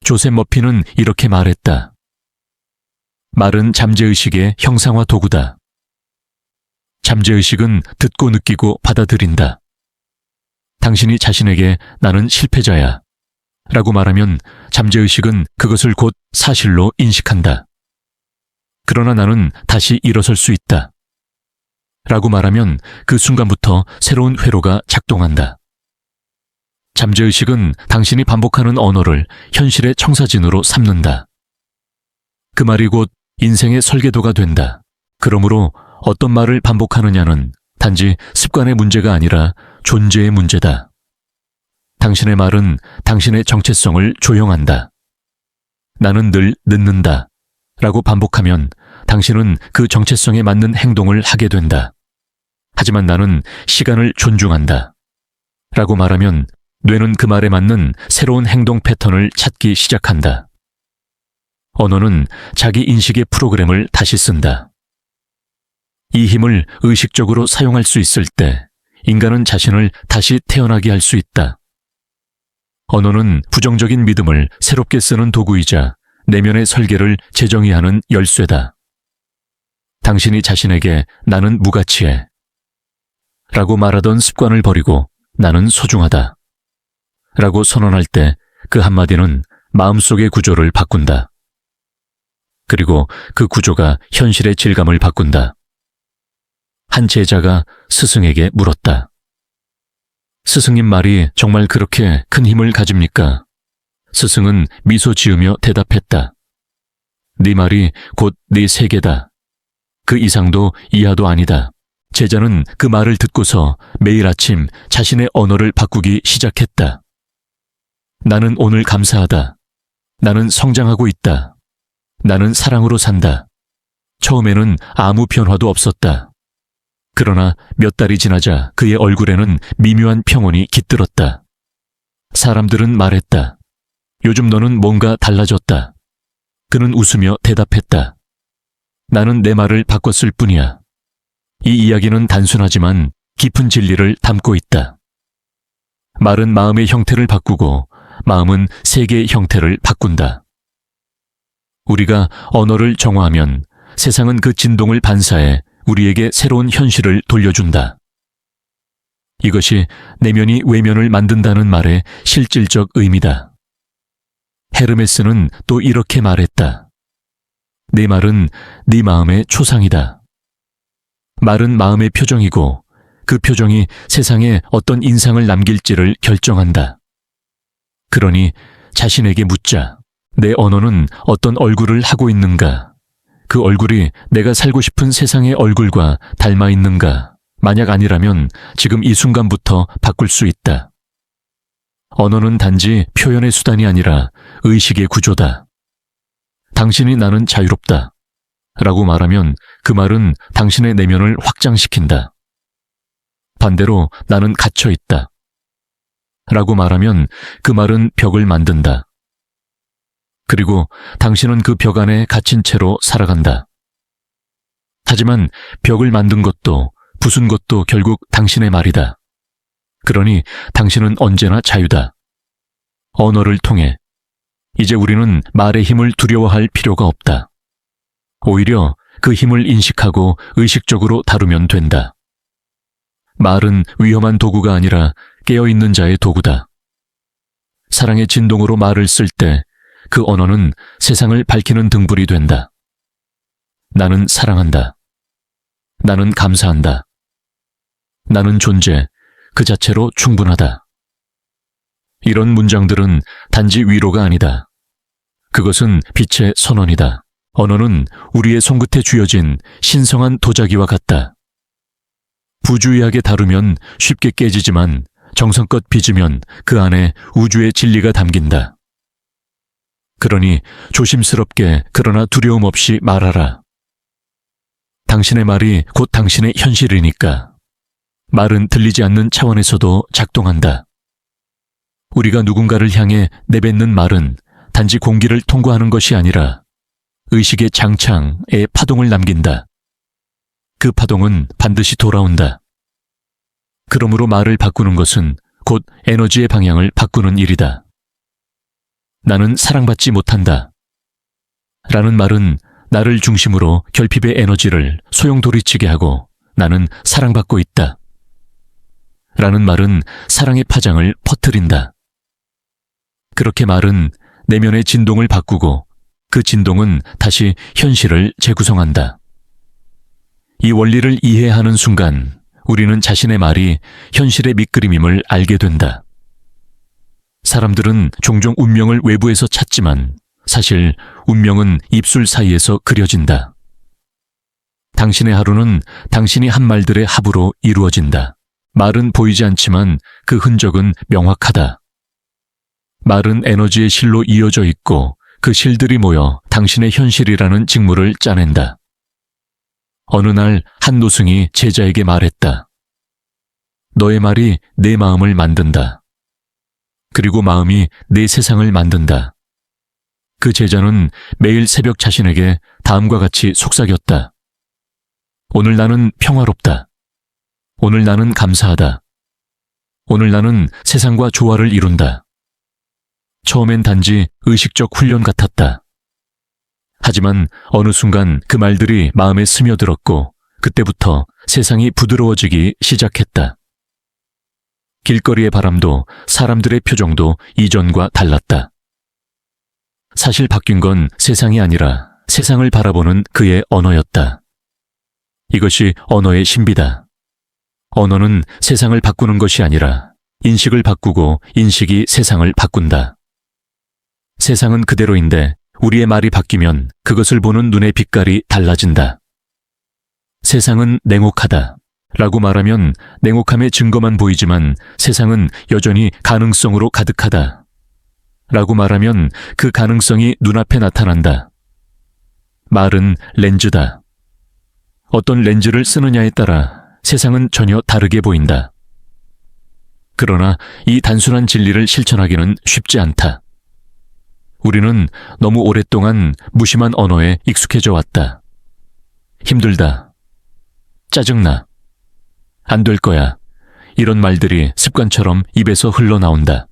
조셉 머피는 이렇게 말했다. 말은 잠재의식의 형상화 도구다. 잠재의식은 듣고 느끼고 받아들인다. 당신이 자신에게 나는 실패자야 라고 말하면 잠재의식은 그것을 곧 사실로 인식한다. 그러나 나는 다시 일어설 수 있다 라고 말하면 그 순간부터 새로운 회로가 작동한다. 잠재의식은 당신이 반복하는 언어를 현실의 청사진으로 삼는다. 그 말이 곧 인생의 설계도가 된다. 그러므로 어떤 말을 반복하느냐는 단지 습관의 문제가 아니라 존재의 문제다. 당신의 말은 당신의 정체성을 조형한다. 나는 늘 늦는다 라고 반복하면 당신은 그 정체성에 맞는 행동을 하게 된다. 하지만 나는 시간을 존중한다 라고 말하면 뇌는 그 말에 맞는 새로운 행동 패턴을 찾기 시작한다. 언어는 자기 인식의 프로그램을 다시 쓴다. 이 힘을 의식적으로 사용할 수 있을 때 인간은 자신을 다시 태어나게 할 수 있다. 언어는 부정적인 믿음을 새롭게 쓰는 도구이자 내면의 설계를 재정의하는 열쇠다. 당신이 자신에게 나는 무가치해 라고 말하던 습관을 버리고 나는 소중하다 라고 선언할 때 그 한마디는 마음속의 구조를 바꾼다. 그리고 그 구조가 현실의 질감을 바꾼다. 한 제자가 스승에게 물었다. 스승님 말이 정말 그렇게 큰 힘을 가집니까? 스승은 미소 지으며 대답했다. 네 말이 곧 네 세계다. 그 이상도 이하도 아니다. 제자는 그 말을 듣고서 매일 아침 자신의 언어를 바꾸기 시작했다. 나는 오늘 감사하다. 나는 성장하고 있다. 나는 사랑으로 산다. 처음에는 아무 변화도 없었다. 그러나 몇 달이 지나자 그의 얼굴에는 미묘한 평온이 깃들었다. 사람들은 말했다. 요즘 너는 뭔가 달라졌다. 그는 웃으며 대답했다. 나는 내 말을 바꿨을 뿐이야. 이 이야기는 단순하지만 깊은 진리를 담고 있다. 말은 마음의 형태를 바꾸고 마음은 세계의 형태를 바꾼다. 우리가 언어를 정화하면 세상은 그 진동을 반사해 우리에게 새로운 현실을 돌려준다. 이것이 내면이 외면을 만든다는 말의 실질적 의미다. 헤르메스는 또 이렇게 말했다. 네 말은 네 마음의 초상이다. 말은 마음의 표정이고 그 표정이 세상에 어떤 인상을 남길지를 결정한다. 그러니 자신에게 묻자. 내 언어는 어떤 얼굴을 하고 있는가? 그 얼굴이 내가 살고 싶은 세상의 얼굴과 닮아 있는가? 만약 아니라면 지금 이 순간부터 바꿀 수 있다. 언어는 단지 표현의 수단이 아니라 의식의 구조다. 당신이 나는 자유롭다 라고 말하면 그 말은 당신의 내면을 확장시킨다. 반대로 나는 갇혀 있다 라고 말하면 그 말은 벽을 만든다. 그리고 당신은 그 벽 안에 갇힌 채로 살아간다. 하지만 벽을 만든 것도 부순 것도 결국 당신의 말이다. 그러니 당신은 언제나 자유다. 언어를 통해 이제 우리는 말의 힘을 두려워할 필요가 없다. 오히려 그 힘을 인식하고 의식적으로 다루면 된다. 말은 위험한 도구가 아니라 깨어있는 자의 도구다. 사랑의 진동으로 말을 쓸 때 그 언어는 세상을 밝히는 등불이 된다. 나는 사랑한다. 나는 감사한다. 나는 존재, 그 자체로 충분하다. 이런 문장들은 단지 위로가 아니다. 그것은 빛의 선언이다. 언어는 우리의 손끝에 쥐어진 신성한 도자기와 같다. 부주의하게 다루면 쉽게 깨지지만 정성껏 빚으면 그 안에 우주의 진리가 담긴다. 그러니 조심스럽게 그러나 두려움 없이 말하라. 당신의 말이 곧 당신의 현실이니까. 말은 들리지 않는 차원에서도 작동한다. 우리가 누군가를 향해 내뱉는 말은 단지 공기를 통과하는 것이 아니라 의식의 장창에 파동을 남긴다. 그 파동은 반드시 돌아온다. 그러므로 말을 바꾸는 것은 곧 에너지의 방향을 바꾸는 일이다. 나는 사랑받지 못한다. 라는 말은 나를 중심으로 결핍의 에너지를 소용돌이치게 하고 나는 사랑받고 있다. 라는 말은 사랑의 파장을 퍼뜨린다. 그렇게 말은 내면의 진동을 바꾸고 그 진동은 다시 현실을 재구성한다. 이 원리를 이해하는 순간 우리는 자신의 말이 현실의 밑그림임을 알게 된다. 사람들은 종종 운명을 외부에서 찾지만 사실 운명은 입술 사이에서 그려진다. 당신의 하루는 당신이 한 말들의 합으로 이루어진다. 말은 보이지 않지만 그 흔적은 명확하다. 말은 에너지의 실로 이어져 있고 그 실들이 모여 당신의 현실이라는 직무를 짜낸다. 어느 날 한 노승이 제자에게 말했다. 너의 말이 내 마음을 만든다. 그리고 마음이 내 세상을 만든다. 그 제자는 매일 새벽 자신에게 다음과 같이 속삭였다. 오늘 나는 평화롭다. 오늘 나는 감사하다. 오늘 나는 세상과 조화를 이룬다. 처음엔 단지 의식적 훈련 같았다. 하지만 어느 순간 그 말들이 마음에 스며들었고 그때부터 세상이 부드러워지기 시작했다. 길거리의 바람도 사람들의 표정도 이전과 달랐다. 사실 바뀐 건 세상이 아니라 세상을 바라보는 그의 언어였다. 이것이 언어의 신비다. 언어는 세상을 바꾸는 것이 아니라 인식을 바꾸고 인식이 세상을 바꾼다. 세상은 그대로인데 우리의 말이 바뀌면 그것을 보는 눈의 빛깔이 달라진다. 세상은 냉혹하다. 라고 말하면 냉혹함의 증거만 보이지만 세상은 여전히 가능성으로 가득하다. 라고 말하면 그 가능성이 눈앞에 나타난다. 말은 렌즈다. 어떤 렌즈를 쓰느냐에 따라 세상은 전혀 다르게 보인다. 그러나 이 단순한 진리를 실천하기는 쉽지 않다. 우리는 너무 오랫동안 무심한 언어에 익숙해져 왔다. 힘들다. 짜증나. 안 될 거야. 이런 말들이 습관처럼 입에서 흘러나온다.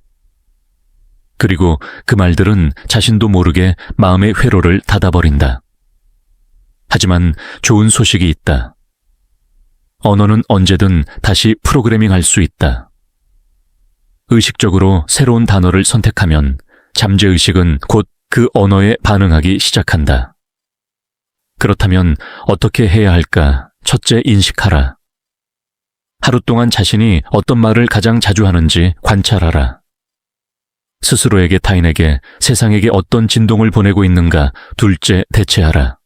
그리고 그 말들은 자신도 모르게 마음의 회로를 닫아버린다. 하지만 좋은 소식이 있다. 언어는 언제든 다시 프로그래밍할 수 있다. 의식적으로 새로운 단어를 선택하면 잠재의식은 곧 그 언어에 반응하기 시작한다. 그렇다면 어떻게 해야 할까? 첫째, 인식하라. 하루 동안 자신이 어떤 말을 가장 자주 하는지 관찰하라. 스스로에게, 타인에게, 세상에게 어떤 진동을 보내고 있는가? 둘째, 대체하라.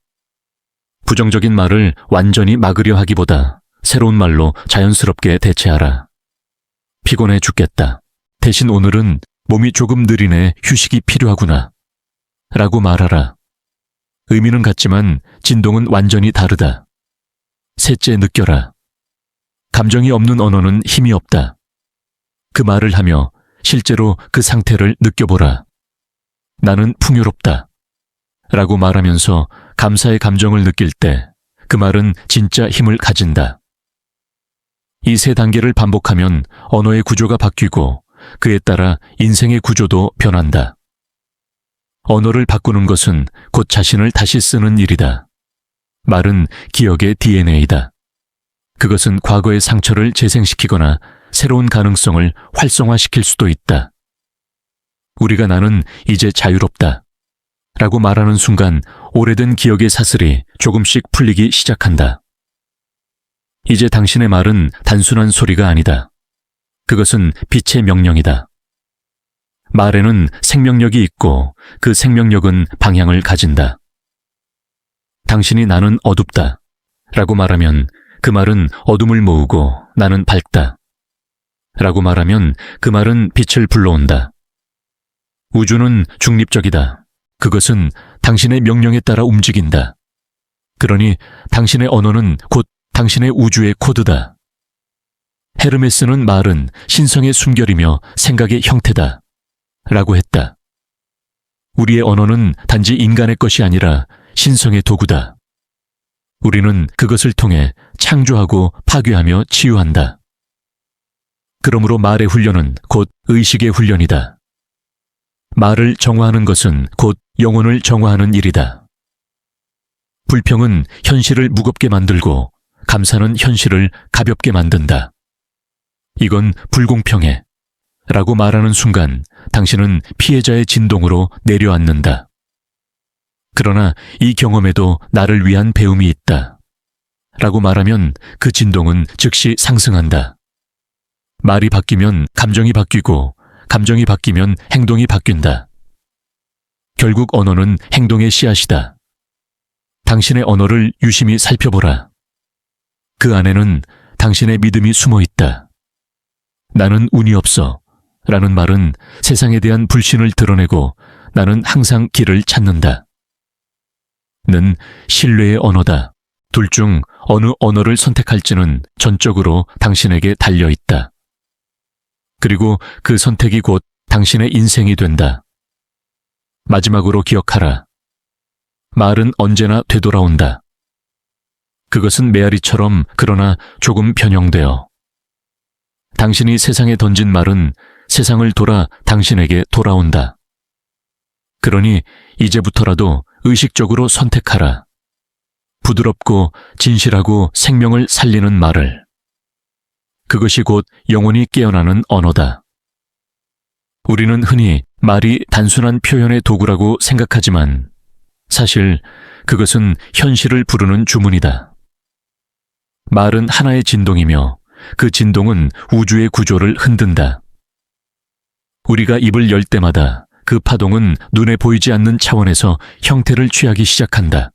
부정적인 말을 완전히 막으려 하기보다 새로운 말로 자연스럽게 대체하라. 피곤해 죽겠다. 대신 오늘은 몸이 조금 느리네, 휴식이 필요하구나. 라고 말하라. 의미는 같지만 진동은 완전히 다르다. 셋째, 느껴라. 감정이 없는 언어는 힘이 없다. 그 말을 하며 실제로 그 상태를 느껴보라. 나는 풍요롭다. 라고 말하면서 감사의 감정을 느낄 때 그 말은 진짜 힘을 가진다. 이 세 단계를 반복하면 언어의 구조가 바뀌고 그에 따라 인생의 구조도 변한다. 언어를 바꾸는 것은 곧 자신을 다시 쓰는 일이다. 말은 기억의 DNA다. 그것은 과거의 상처를 재생시키거나 새로운 가능성을 활성화시킬 수도 있다. 우리가 나는 이제 자유롭다. 라고 말하는 순간 오래된 기억의 사슬이 조금씩 풀리기 시작한다. 이제 당신의 말은 단순한 소리가 아니다. 그것은 빛의 명령이다. 말에는 생명력이 있고 그 생명력은 방향을 가진다. 당신이 나는 어둡다. 라고 말하면 그 말은 어둠을 모으고 나는 밝다. 라고 말하면 그 말은 빛을 불러온다. 우주는 중립적이다. 그것은 당신의 명령에 따라 움직인다. 그러니 당신의 언어는 곧 당신의 우주의 코드다. 헤르메스는 말은 신성의 숨결이며 생각의 형태다. 라고 했다. 우리의 언어는 단지 인간의 것이 아니라 신성의 도구다. 우리는 그것을 통해 창조하고 파괴하며 치유한다. 그러므로 말의 훈련은 곧 의식의 훈련이다. 말을 정화하는 것은 곧 영혼을 정화하는 일이다. 불평은 현실을 무겁게 만들고 감사는 현실을 가볍게 만든다. 이건 불공평해 라고 말하는 순간 당신은 피해자의 진동으로 내려앉는다. 그러나 이 경험에도 나를 위한 배움이 있다 라고 말하면 그 진동은 즉시 상승한다. 말이 바뀌면 감정이 바뀌고 감정이 바뀌면 행동이 바뀐다. 결국 언어는 행동의 씨앗이다. 당신의 언어를 유심히 살펴보라. 그 안에는 당신의 믿음이 숨어 있다. 나는 운이 없어 라는 말은 세상에 대한 불신을 드러내고 나는 항상 길을 찾는다. 는 신뢰의 언어다. 둘 중 어느 언어를 선택할지는 전적으로 당신에게 달려 있다. 그리고 그 선택이 곧 당신의 인생이 된다. 마지막으로 기억하라. 말은 언제나 되돌아온다. 그것은 메아리처럼 그러나 조금 변형되어. 당신이 세상에 던진 말은 세상을 돌아 당신에게 돌아온다. 그러니 이제부터라도 의식적으로 선택하라. 부드럽고 진실하고 생명을 살리는 말을. 그것이 곧 영혼이 깨어나는 언어다. 우리는 흔히 말이 단순한 표현의 도구라고 생각하지만 사실 그것은 현실을 부르는 주문이다. 말은 하나의 진동이며 그 진동은 우주의 구조를 흔든다. 우리가 입을 열 때마다 그 파동은 눈에 보이지 않는 차원에서 형태를 취하기 시작한다.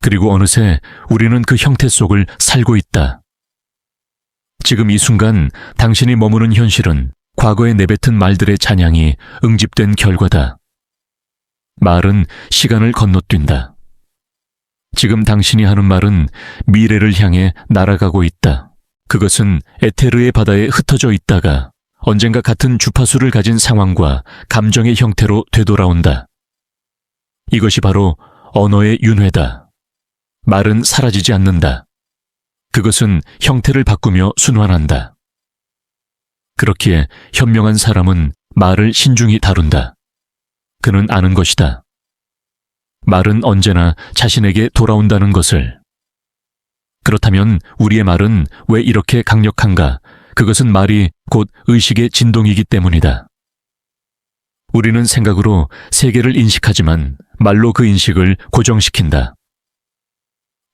그리고 어느새 우리는 그 형태 속을 살고 있다. 지금 이 순간 당신이 머무는 현실은 과거에 내뱉은 말들의 잔향이 응집된 결과다. 말은 시간을 건너뛴다. 지금 당신이 하는 말은 미래를 향해 날아가고 있다. 그것은 에테르의 바다에 흩어져 있다가 언젠가 같은 주파수를 가진 상황과 감정의 형태로 되돌아온다. 이것이 바로 언어의 윤회다. 말은 사라지지 않는다. 그것은 형태를 바꾸며 순환한다. 그렇기에 현명한 사람은 말을 신중히 다룬다. 그는 아는 것이다. 말은 언제나 자신에게 돌아온다는 것을. 그렇다면 우리의 말은 왜 이렇게 강력한가? 그것은 말이 곧 의식의 진동이기 때문이다. 우리는 생각으로 세계를 인식하지만 말로 그 인식을 고정시킨다.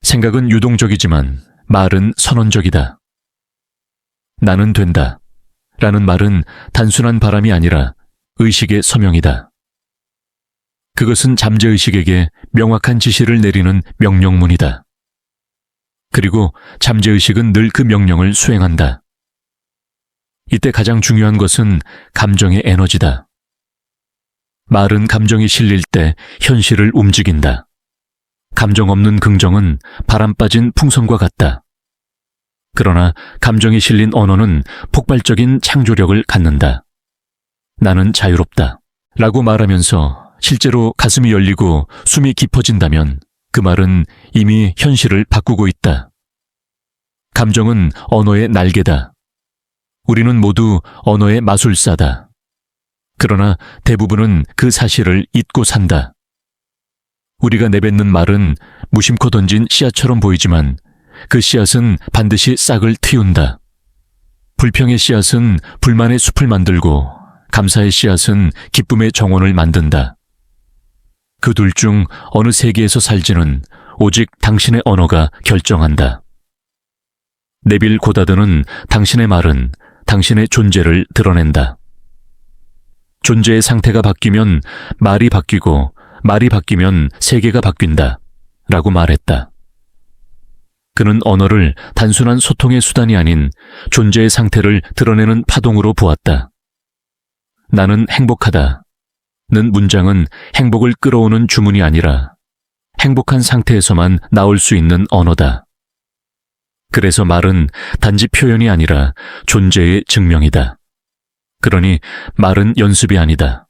생각은 유동적이지만 말은 선언적이다. 나는 된다 라는 말은 단순한 바람이 아니라 의식의 서명이다. 그것은 잠재의식에게 명확한 지시를 내리는 명령문이다. 그리고 잠재의식은 늘 그 명령을 수행한다. 이때 가장 중요한 것은 감정의 에너지다. 말은 감정이 실릴 때 현실을 움직인다. 감정 없는 긍정은 바람 빠진 풍선과 같다. 그러나 감정이 실린 언어는 폭발적인 창조력을 갖는다. 나는 자유롭다 라고 말하면서 실제로 가슴이 열리고 숨이 깊어진다면 그 말은 이미 현실을 바꾸고 있다. 감정은 언어의 날개다. 우리는 모두 언어의 마술사다. 그러나 대부분은 그 사실을 잊고 산다. 우리가 내뱉는 말은 무심코 던진 씨앗처럼 보이지만 그 씨앗은 반드시 싹을 틔운다. 불평의 씨앗은 불만의 숲을 만들고 감사의 씨앗은 기쁨의 정원을 만든다. 그 둘 중 어느 세계에서 살지는 오직 당신의 언어가 결정한다. 네빌 고다드는 당신의 말은 당신의 존재를 드러낸다. 존재의 상태가 바뀌면 말이 바뀌고 말이 바뀌면 세계가 바뀐다 라고 말했다. 그는 언어를 단순한 소통의 수단이 아닌 존재의 상태를 드러내는 파동으로 보았다. 나는 행복하다 는 문장은 행복을 끌어오는 주문이 아니라 행복한 상태에서만 나올 수 있는 언어다. 그래서 말은 단지 표현이 아니라 존재의 증명이다. 그러니 말은 연습이 아니다.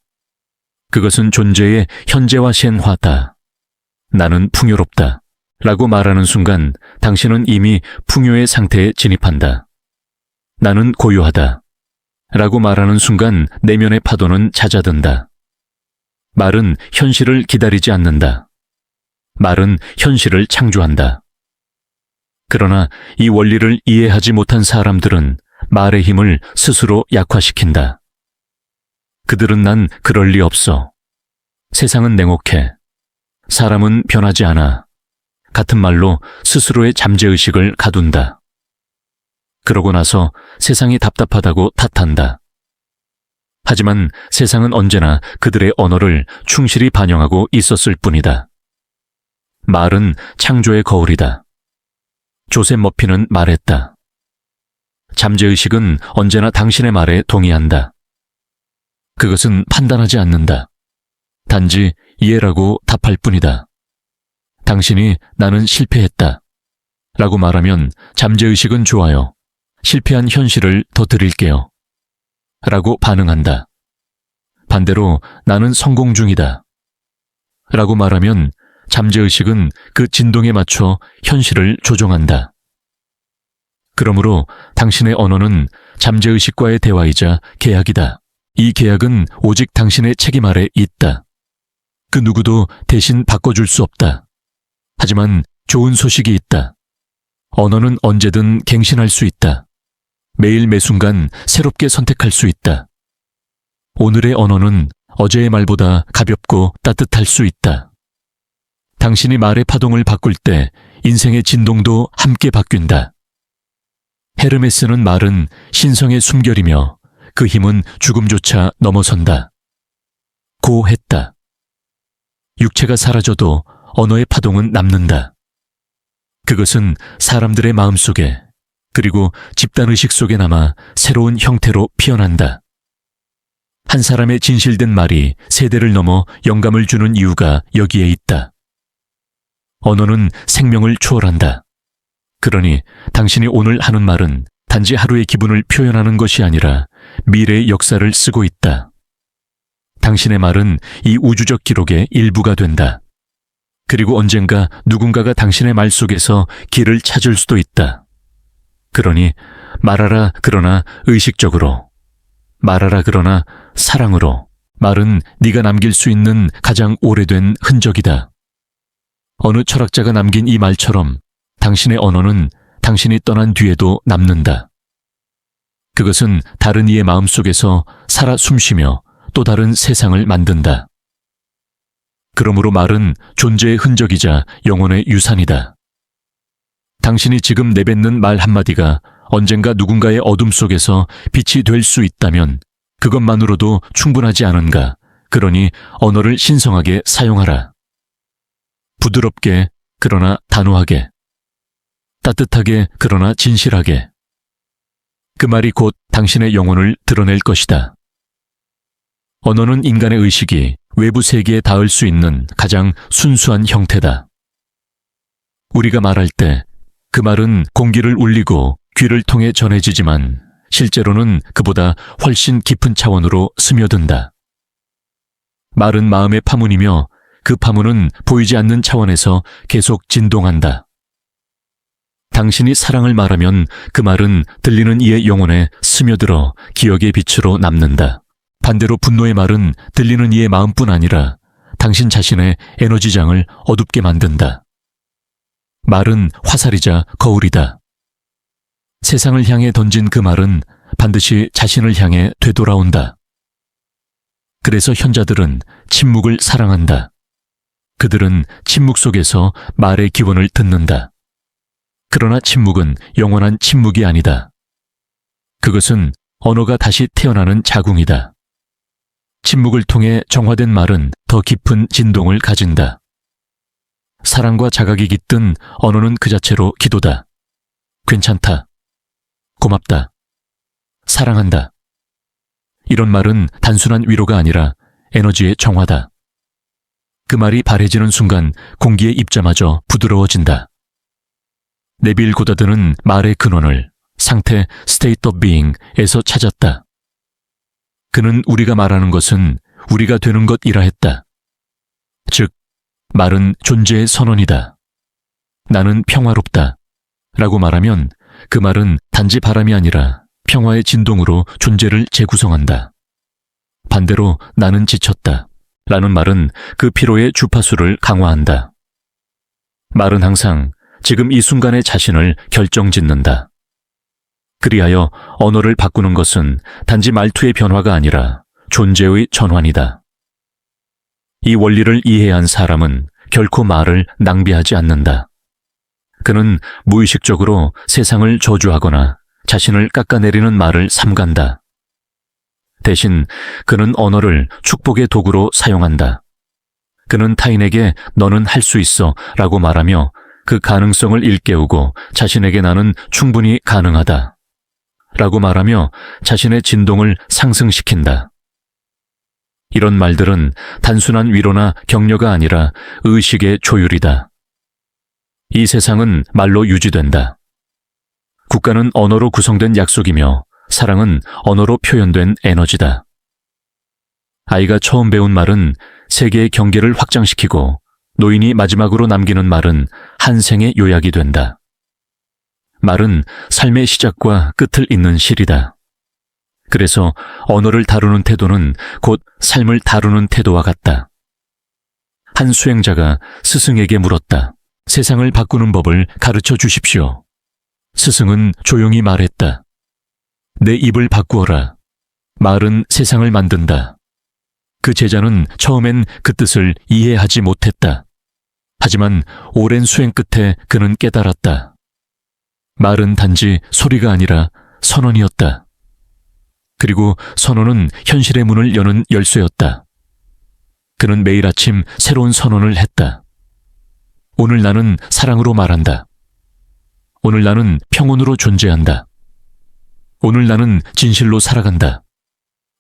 그것은 존재의 현재와 현화다. 나는 풍요롭다. 라고 말하는 순간 당신은 이미 풍요의 상태에 진입한다. 나는 고요하다. 라고 말하는 순간 내면의 파도는 잦아든다. 말은 현실을 기다리지 않는다. 말은 현실을 창조한다. 그러나 이 원리를 이해하지 못한 사람들은 말의 힘을 스스로 약화시킨다. 그들은 난 그럴 리 없어. 세상은 냉혹해. 사람은 변하지 않아. 같은 말로 스스로의 잠재의식을 가둔다. 그러고 나서 세상이 답답하다고 탓한다. 하지만 세상은 언제나 그들의 언어를 충실히 반영하고 있었을 뿐이다. 말은 창조의 거울이다. 조셉 머피는 말했다. 잠재의식은 언제나 당신의 말에 동의한다. 그것은 판단하지 않는다. 단지 이해라고 답할 뿐이다. 당신이 나는 실패했다. 라고 말하면 잠재의식은 좋아요. 실패한 현실을 더 드릴게요. 라고 반응한다. 반대로 나는 성공 중이다. 라고 말하면 잠재의식은 그 진동에 맞춰 현실을 조종한다. 그러므로 당신의 언어는 잠재의식과의 대화이자 계약이다. 이 계약은 오직 당신의 책임 아래 있다. 그 누구도 대신 바꿔줄 수 없다. 하지만 좋은 소식이 있다. 언어는 언제든 갱신할 수 있다. 매일 매순간 새롭게 선택할 수 있다. 오늘의 언어는 어제의 말보다 가볍고 따뜻할 수 있다. 당신이 말의 파동을 바꿀 때 인생의 진동도 함께 바뀐다. 헤르메스는 말은 신성의 숨결이며 그 힘은 죽음조차 넘어선다. 고 했다. 육체가 사라져도 언어의 파동은 남는다. 그것은 사람들의 마음속에 그리고 집단의식 속에 남아 새로운 형태로 피어난다. 한 사람의 진실된 말이 세대를 넘어 영감을 주는 이유가 여기에 있다. 언어는 생명을 초월한다. 그러니 당신이 오늘 하는 말은 단지 하루의 기분을 표현하는 것이 아니라 미래의 역사를 쓰고 있다. 당신의 말은 이 우주적 기록의 일부가 된다. 그리고 언젠가 누군가가 당신의 말 속에서 길을 찾을 수도 있다. 그러니 말하라 그러나 의식적으로, 말하라 그러나 사랑으로. 말은 네가 남길 수 있는 가장 오래된 흔적이다. 어느 철학자가 남긴 이 말처럼 당신의 언어는 당신이 떠난 뒤에도 남는다. 그것은 다른 이의 마음속에서 살아 숨쉬며 또 다른 세상을 만든다. 그러므로 말은 존재의 흔적이자 영혼의 유산이다. 당신이 지금 내뱉는 말 한마디가 언젠가 누군가의 어둠 속에서 빛이 될 수 있다면 그것만으로도 충분하지 않은가. 그러니 언어를 신성하게 사용하라. 부드럽게 그러나 단호하게. 따뜻하게 그러나 진실하게. 그 말이 곧 당신의 영혼을 드러낼 것이다. 언어는 인간의 의식이 외부 세계에 닿을 수 있는 가장 순수한 형태다. 우리가 말할 때 그 말은 공기를 울리고 귀를 통해 전해지지만 실제로는 그보다 훨씬 깊은 차원으로 스며든다. 말은 마음의 파문이며 그 파문은 보이지 않는 차원에서 계속 진동한다. 당신이 사랑을 말하면 그 말은 들리는 이의 영혼에 스며들어 기억의 빛으로 남는다. 반대로 분노의 말은 들리는 이의 마음뿐 아니라 당신 자신의 에너지장을 어둡게 만든다. 말은 화살이자 거울이다. 세상을 향해 던진 그 말은 반드시 자신을 향해 되돌아온다. 그래서 현자들은 침묵을 사랑한다. 그들은 침묵 속에서 말의 기원을 듣는다. 그러나 침묵은 영원한 침묵이 아니다. 그것은 언어가 다시 태어나는 자궁이다. 침묵을 통해 정화된 말은 더 깊은 진동을 가진다. 사랑과 자각이 깃든 언어는 그 자체로 기도다. 괜찮다. 고맙다. 사랑한다. 이런 말은 단순한 위로가 아니라 에너지의 정화다. 그 말이 바래지는 순간 공기의 입자마저 부드러워진다. 네빌 고다드는 말의 근원을 상태 state of being에서 찾았다. 그는 우리가 말하는 것은 우리가 되는 것이라 했다. 즉, 말은 존재의 선언이다. 나는 평화롭다. 라고 말하면 그 말은 단지 바람이 아니라 평화의 진동으로 존재를 재구성한다. 반대로 나는 지쳤다. 라는 말은 그 피로의 주파수를 강화한다. 말은 항상 지금 이 순간의 자신을 결정짓는다. 그리하여 언어를 바꾸는 것은 단지 말투의 변화가 아니라 존재의 전환이다. 이 원리를 이해한 사람은 결코 말을 낭비하지 않는다. 그는 무의식적으로 세상을 저주하거나 자신을 깎아내리는 말을 삼간다. 대신 그는 언어를 축복의 도구로 사용한다. 그는 타인에게 너는 할 수 있어 라고 말하며 그 가능성을 일깨우고 자신에게 나는 충분히 가능하다 라고 말하며 자신의 진동을 상승시킨다. 이런 말들은 단순한 위로나 격려가 아니라 의식의 조율이다. 이 세상은 말로 유지된다. 국가는 언어로 구성된 약속이며 사랑은 언어로 표현된 에너지다. 아이가 처음 배운 말은 세계의 경계를 확장시키고 노인이 마지막으로 남기는 말은 한 생의 요약이 된다. 말은 삶의 시작과 끝을 잇는 실이다. 그래서 언어를 다루는 태도는 곧 삶을 다루는 태도와 같다. 한 수행자가 스승에게 물었다. 세상을 바꾸는 법을 가르쳐 주십시오. 스승은 조용히 말했다. 내 입을 바꾸어라. 말은 세상을 만든다. 그 제자는 처음엔 그 뜻을 이해하지 못했다. 하지만 오랜 수행 끝에 그는 깨달았다. 말은 단지 소리가 아니라 선언이었다. 그리고 선언은 현실의 문을 여는 열쇠였다. 그는 매일 아침 새로운 선언을 했다. 오늘 나는 사랑으로 말한다. 오늘 나는 평온으로 존재한다. 오늘 나는 진실로 살아간다.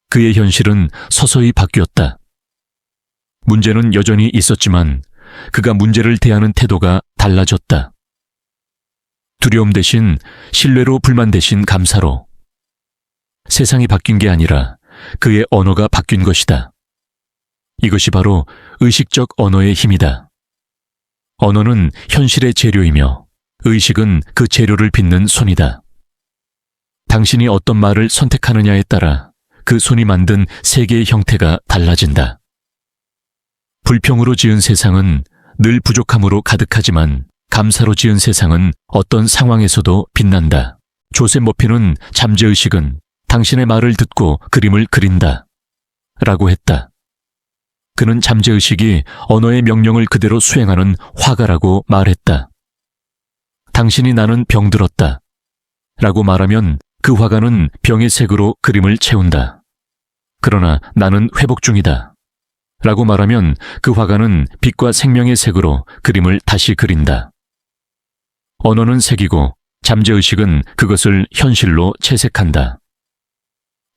그의 현실은 서서히 바뀌었다. 문제는 여전히 있었지만 그가 문제를 대하는 태도가 달라졌다. 두려움 대신 신뢰로, 불만 대신 감사로. 세상이 바뀐 게 아니라 그의 언어가 바뀐 것이다. 이것이 바로 의식적 언어의 힘이다. 언어는 현실의 재료이며 의식은 그 재료를 빚는 손이다. 당신이 어떤 말을 선택하느냐에 따라 그 손이 만든 세계의 형태가 달라진다. 불평으로 지은 세상은 늘 부족함으로 가득하지만 감사로 지은 세상은 어떤 상황에서도 빛난다. 조셉 머피는 잠재의식은 당신의 말을 듣고 그림을 그린다. 라고 했다. 그는 잠재의식이 언어의 명령을 그대로 수행하는 화가라고 말했다. 당신이 나는 병들었다. 라고 말하면 그 화가는 병의 색으로 그림을 채운다. 그러나 나는 회복 중이다. 라고 말하면 그 화가는 빛과 생명의 색으로 그림을 다시 그린다. 언어는 색이고 잠재의식은 그것을 현실로 채색한다.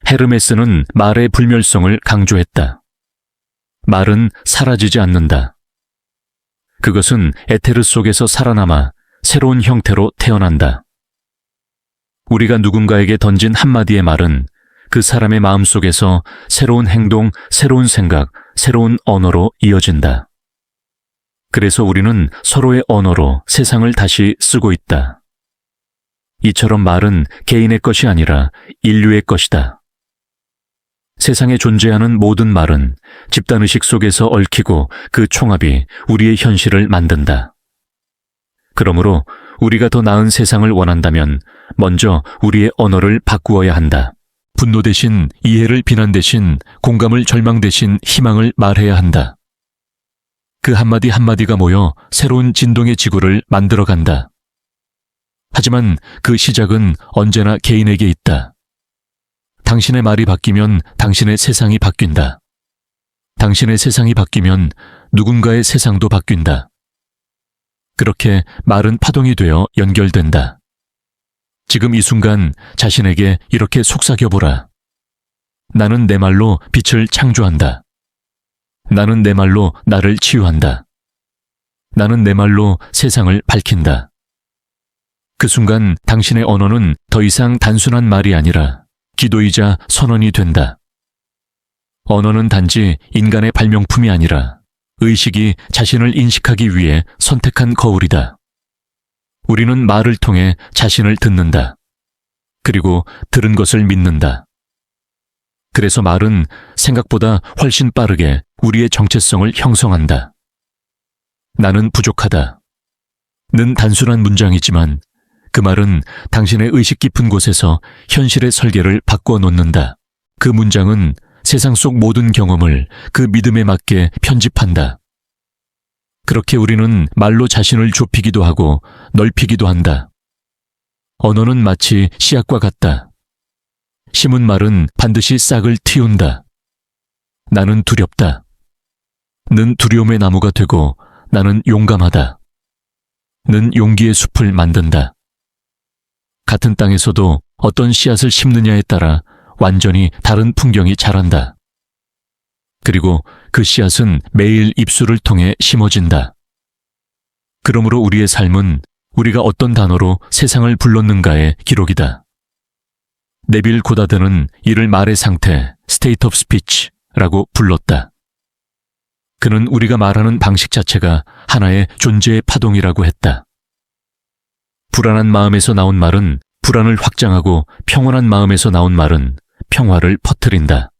헤르메스는 말의 불멸성을 강조했다. 말은 사라지지 않는다. 그것은 에테르 속에서 살아남아 새로운 형태로 태어난다. 우리가 누군가에게 던진 한마디의 말은 그 사람의 마음속에서 새로운 행동, 새로운 생각, 새로운 언어로 이어진다. 그래서 우리는 서로의 언어로 세상을 다시 쓰고 있다. 이처럼 말은 개인의 것이 아니라 인류의 것이다. 세상에 존재하는 모든 말은 집단의식 속에서 얽히고 그 총합이 우리의 현실을 만든다. 그러므로 우리가 더 나은 세상을 원한다면 먼저 우리의 언어를 바꾸어야 한다. 분노 대신 이해를, 비난 대신 공감을, 절망 대신 희망을 말해야 한다. 그 한마디 한마디가 모여 새로운 진동의 지구를 만들어간다. 하지만 그 시작은 언제나 개인에게 있다. 당신의 말이 바뀌면 당신의 세상이 바뀐다. 당신의 세상이 바뀌면 누군가의 세상도 바뀐다. 그렇게 말은 파동이 되어 연결된다. 지금 이 순간 자신에게 이렇게 속삭여보라. 나는 내 말로 빛을 창조한다. 나는 내 말로 나를 치유한다. 나는 내 말로 세상을 밝힌다. 그 순간 당신의 언어는 더 이상 단순한 말이 아니라 기도이자 선언이 된다. 언어는 단지 인간의 발명품이 아니라 의식이 자신을 인식하기 위해 선택한 거울이다. 우리는 말을 통해 자신을 듣는다. 그리고 들은 것을 믿는다. 그래서 말은 생각보다 훨씬 빠르게 우리의 정체성을 형성한다. 나는 부족하다. 는 단순한 문장이지만 그 말은 당신의 의식 깊은 곳에서 현실의 설계를 바꾸어 놓는다. 그 문장은 세상 속 모든 경험을 그 믿음에 맞게 편집한다. 그렇게 우리는 말로 자신을 좁히기도 하고 넓히기도 한다. 언어는 마치 씨앗과 같다. 심은 말은 반드시 싹을 틔운다. 나는 두렵다. 는 두려움의 나무가 되고 나는 용감하다. 는 용기의 숲을 만든다. 같은 땅에서도 어떤 씨앗을 심느냐에 따라 완전히 다른 풍경이 자란다. 그리고 그 씨앗은 매일 입술을 통해 심어진다. 그러므로 우리의 삶은 우리가 어떤 단어로 세상을 불렀는가의 기록이다. 네빌 고다드는 이를 말의 상태, state of speech라고 불렀다. 그는 우리가 말하는 방식 자체가 하나의 존재의 파동이라고 했다. 불안한 마음에서 나온 말은 불안을 확장하고 평온한 마음에서 나온 말은 평화를 퍼뜨린다.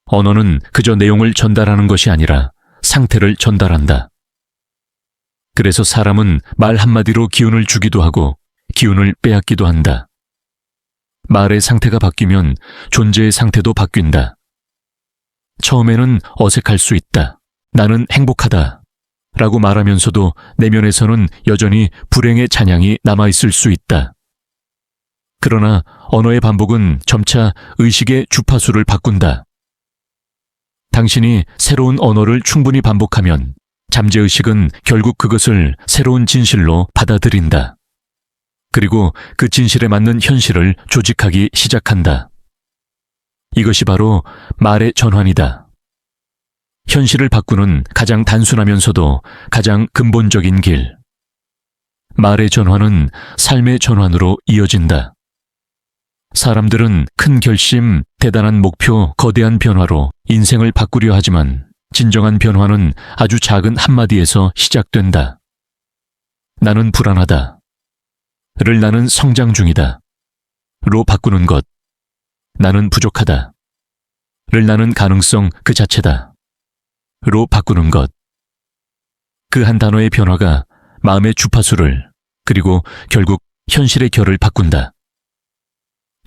언어는 그저 내용을 전달하는 것이 아니라 상태를 전달한다. 그래서 사람은 말 한마디로 기운을 주기도 하고 기운을 빼앗기도 한다. 말의 상태가 바뀌면 존재의 상태도 바뀐다. 처음에는 어색할 수 있다. 나는 행복하다. 라고 말하면서도 내면에서는 여전히 불행의 잔향이 남아있을 수 있다. 그러나 언어의 반복은 점차 의식의 주파수를 바꾼다. 당신이 새로운 언어를 충분히 반복하면 잠재의식은 결국 그것을 새로운 진실로 받아들인다. 그리고 그 진실에 맞는 현실을 조직하기 시작한다. 이것이 바로 말의 전환이다. 현실을 바꾸는 가장 단순하면서도 가장 근본적인 길. 말의 전환은 삶의 전환으로 이어진다. 사람들은 큰 결심, 대단한 목표, 거대한 변화로 인생을 바꾸려 하지만 진정한 변화는 아주 작은 한마디에서 시작된다. 나는 불안하다. 를 나는 성장 중이다. 로 바꾸는 것. 나는 부족하다. 를 나는 가능성 그 자체다. 로 바꾸는 것. 그 한 단어의 변화가 마음의 주파수를 그리고 결국 현실의 결을 바꾼다.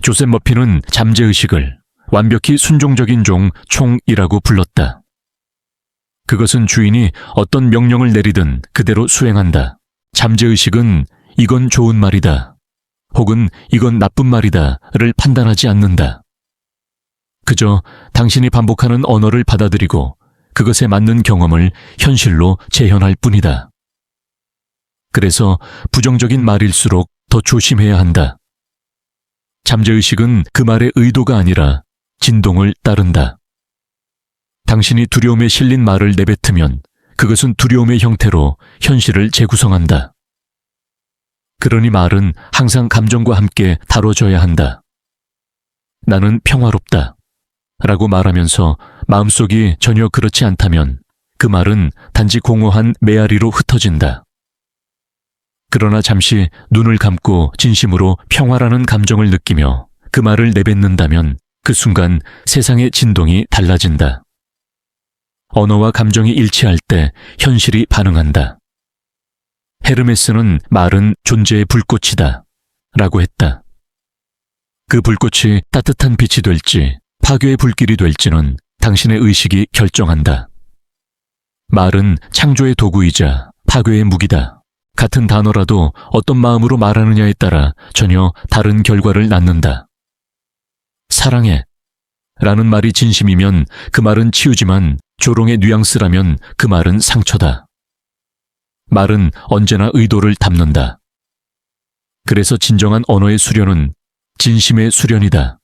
조셉 머피는 잠재의식을 완벽히 순종적인 종, 총이라고 불렀다. 그것은 주인이 어떤 명령을 내리든 그대로 수행한다. 잠재의식은 이건 좋은 말이다. 혹은 이건 나쁜 말이다를 판단하지 않는다. 그저 당신이 반복하는 언어를 받아들이고 그것에 맞는 경험을 현실로 재현할 뿐이다. 그래서 부정적인 말일수록 더 조심해야 한다. 잠재의식은 그 말의 의도가 아니라 진동을 따른다. 당신이 두려움에 실린 말을 내뱉으면 그것은 두려움의 형태로 현실을 재구성한다. 그러니 말은 항상 감정과 함께 다뤄져야 한다. 나는 평화롭다. 라고 말하면서 마음속이 전혀 그렇지 않다면 그 말은 단지 공허한 메아리로 흩어진다. 그러나 잠시 눈을 감고 진심으로 평화라는 감정을 느끼며 그 말을 내뱉는다면 그 순간 세상의 진동이 달라진다. 언어와 감정이 일치할 때 현실이 반응한다. 헤르메스는 말은 존재의 불꽃이다. 라고 했다. 그 불꽃이 따뜻한 빛이 될지 파괴의 불길이 될지는 당신의 의식이 결정한다. 말은 창조의 도구이자 파괴의 무기다. 같은 단어라도 어떤 마음으로 말하느냐에 따라 전혀 다른 결과를 낳는다. 사랑해 라는 말이 진심이면 그 말은 치유지만 조롱의 뉘앙스라면 그 말은 상처다. 말은 언제나 의도를 담는다. 그래서 진정한 언어의 수련은 진심의 수련이다.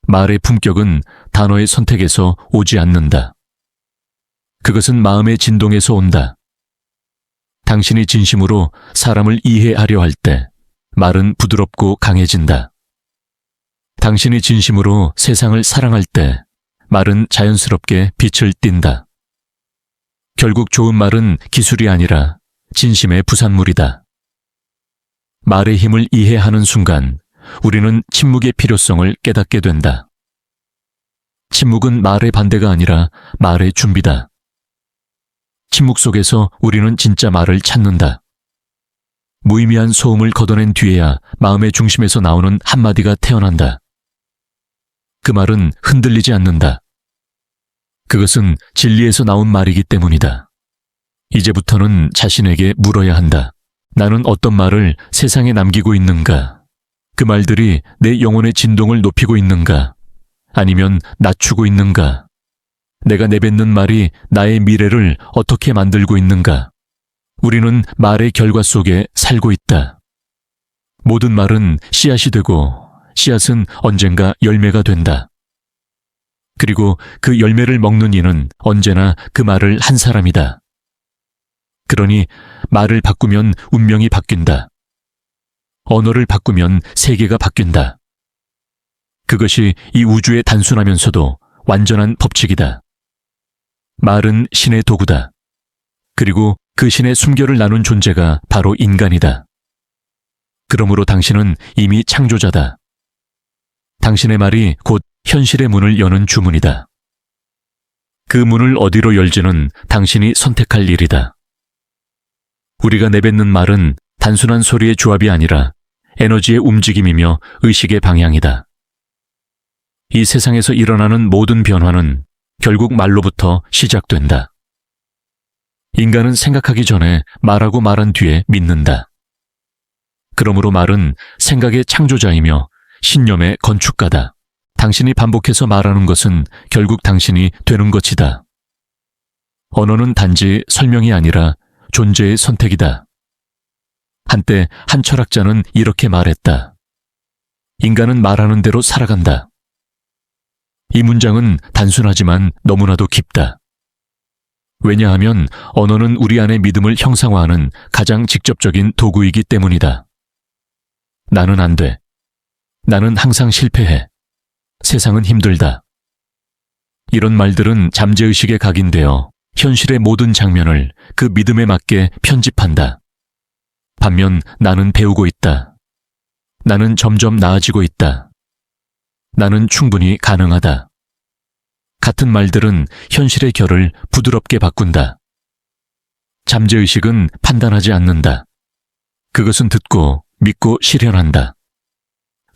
말의 품격은 단어의 선택에서 오지 않는다. 그것은 마음의 진동에서 온다. 당신이 진심으로 사람을 이해하려 할 때 말은 부드럽고 강해진다. 당신이 진심으로 세상을 사랑할 때 말은 자연스럽게 빛을 띈다. 결국 좋은 말은 기술이 아니라 진심의 부산물이다. 말의 힘을 이해하는 순간 우리는 침묵의 필요성을 깨닫게 된다. 침묵은 말의 반대가 아니라 말의 준비다. 침묵 속에서 우리는 진짜 말을 찾는다. 무의미한 소음을 걷어낸 뒤에야 마음의 중심에서 나오는 한마디가 태어난다. 그 말은 흔들리지 않는다. 그것은 진리에서 나온 말이기 때문이다. 이제부터는 자신에게 물어야 한다. 나는 어떤 말을 세상에 남기고 있는가? 그 말들이 내 영혼의 진동을 높이고 있는가? 아니면 낮추고 있는가? 내가 내뱉는 말이 나의 미래를 어떻게 만들고 있는가? 우리는 말의 결과 속에 살고 있다. 모든 말은 씨앗이 되고 씨앗은 언젠가 열매가 된다. 그리고 그 열매를 먹는 이는 언제나 그 말을 한 사람이다. 그러니 말을 바꾸면 운명이 바뀐다. 언어를 바꾸면 세계가 바뀐다. 그것이 이 우주의 단순하면서도 완전한 법칙이다. 말은 신의 도구다. 그리고 그 신의 숨결을 나눈 존재가 바로 인간이다. 그러므로 당신은 이미 창조자다. 당신의 말이 곧 현실의 문을 여는 주문이다. 그 문을 어디로 열지는 당신이 선택할 일이다. 우리가 내뱉는 말은 단순한 소리의 조합이 아니라 에너지의 움직임이며 의식의 방향이다. 이 세상에서 일어나는 모든 변화는 결국 말로부터 시작된다. 인간은 생각하기 전에 말하고 말한 뒤에 믿는다. 그러므로 말은 생각의 창조자이며 신념의 건축가다. 당신이 반복해서 말하는 것은 결국 당신이 되는 것이다. 언어는 단지 설명이 아니라 존재의 선택이다. 한때 한 철학자는 이렇게 말했다. 인간은 말하는 대로 살아간다. 이 문장은 단순하지만 너무나도 깊다. 왜냐하면 언어는 우리 안의 믿음을 형상화하는 가장 직접적인 도구이기 때문이다. 나는 안 돼. 나는 항상 실패해. 세상은 힘들다. 이런 말들은 잠재의식에 각인되어 현실의 모든 장면을 그 믿음에 맞게 편집한다. 반면 나는 배우고 있다. 나는 점점 나아지고 있다. 나는 충분히 가능하다. 같은 말들은 현실의 결을 부드럽게 바꾼다. 잠재의식은 판단하지 않는다. 그것은 듣고 믿고 실현한다.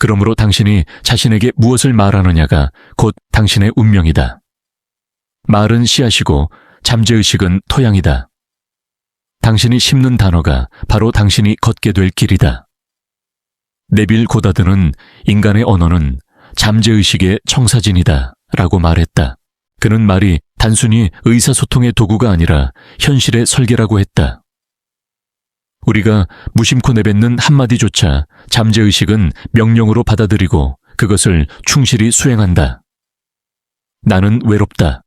그러므로 당신이 자신에게 무엇을 말하느냐가 곧 당신의 운명이다. 말은 씨앗이고 잠재의식은 토양이다. 당신이 심는 단어가 바로 당신이 걷게 될 길이다. 네빌 고다드는 인간의 언어는 잠재의식의 청사진이다 라고 말했다. 그는 말이 단순히 의사소통의 도구가 아니라 현실의 설계라고 했다. 우리가 무심코 내뱉는 한마디조차 잠재의식은 명령으로 받아들이고 그것을 충실히 수행한다. 나는 외롭다.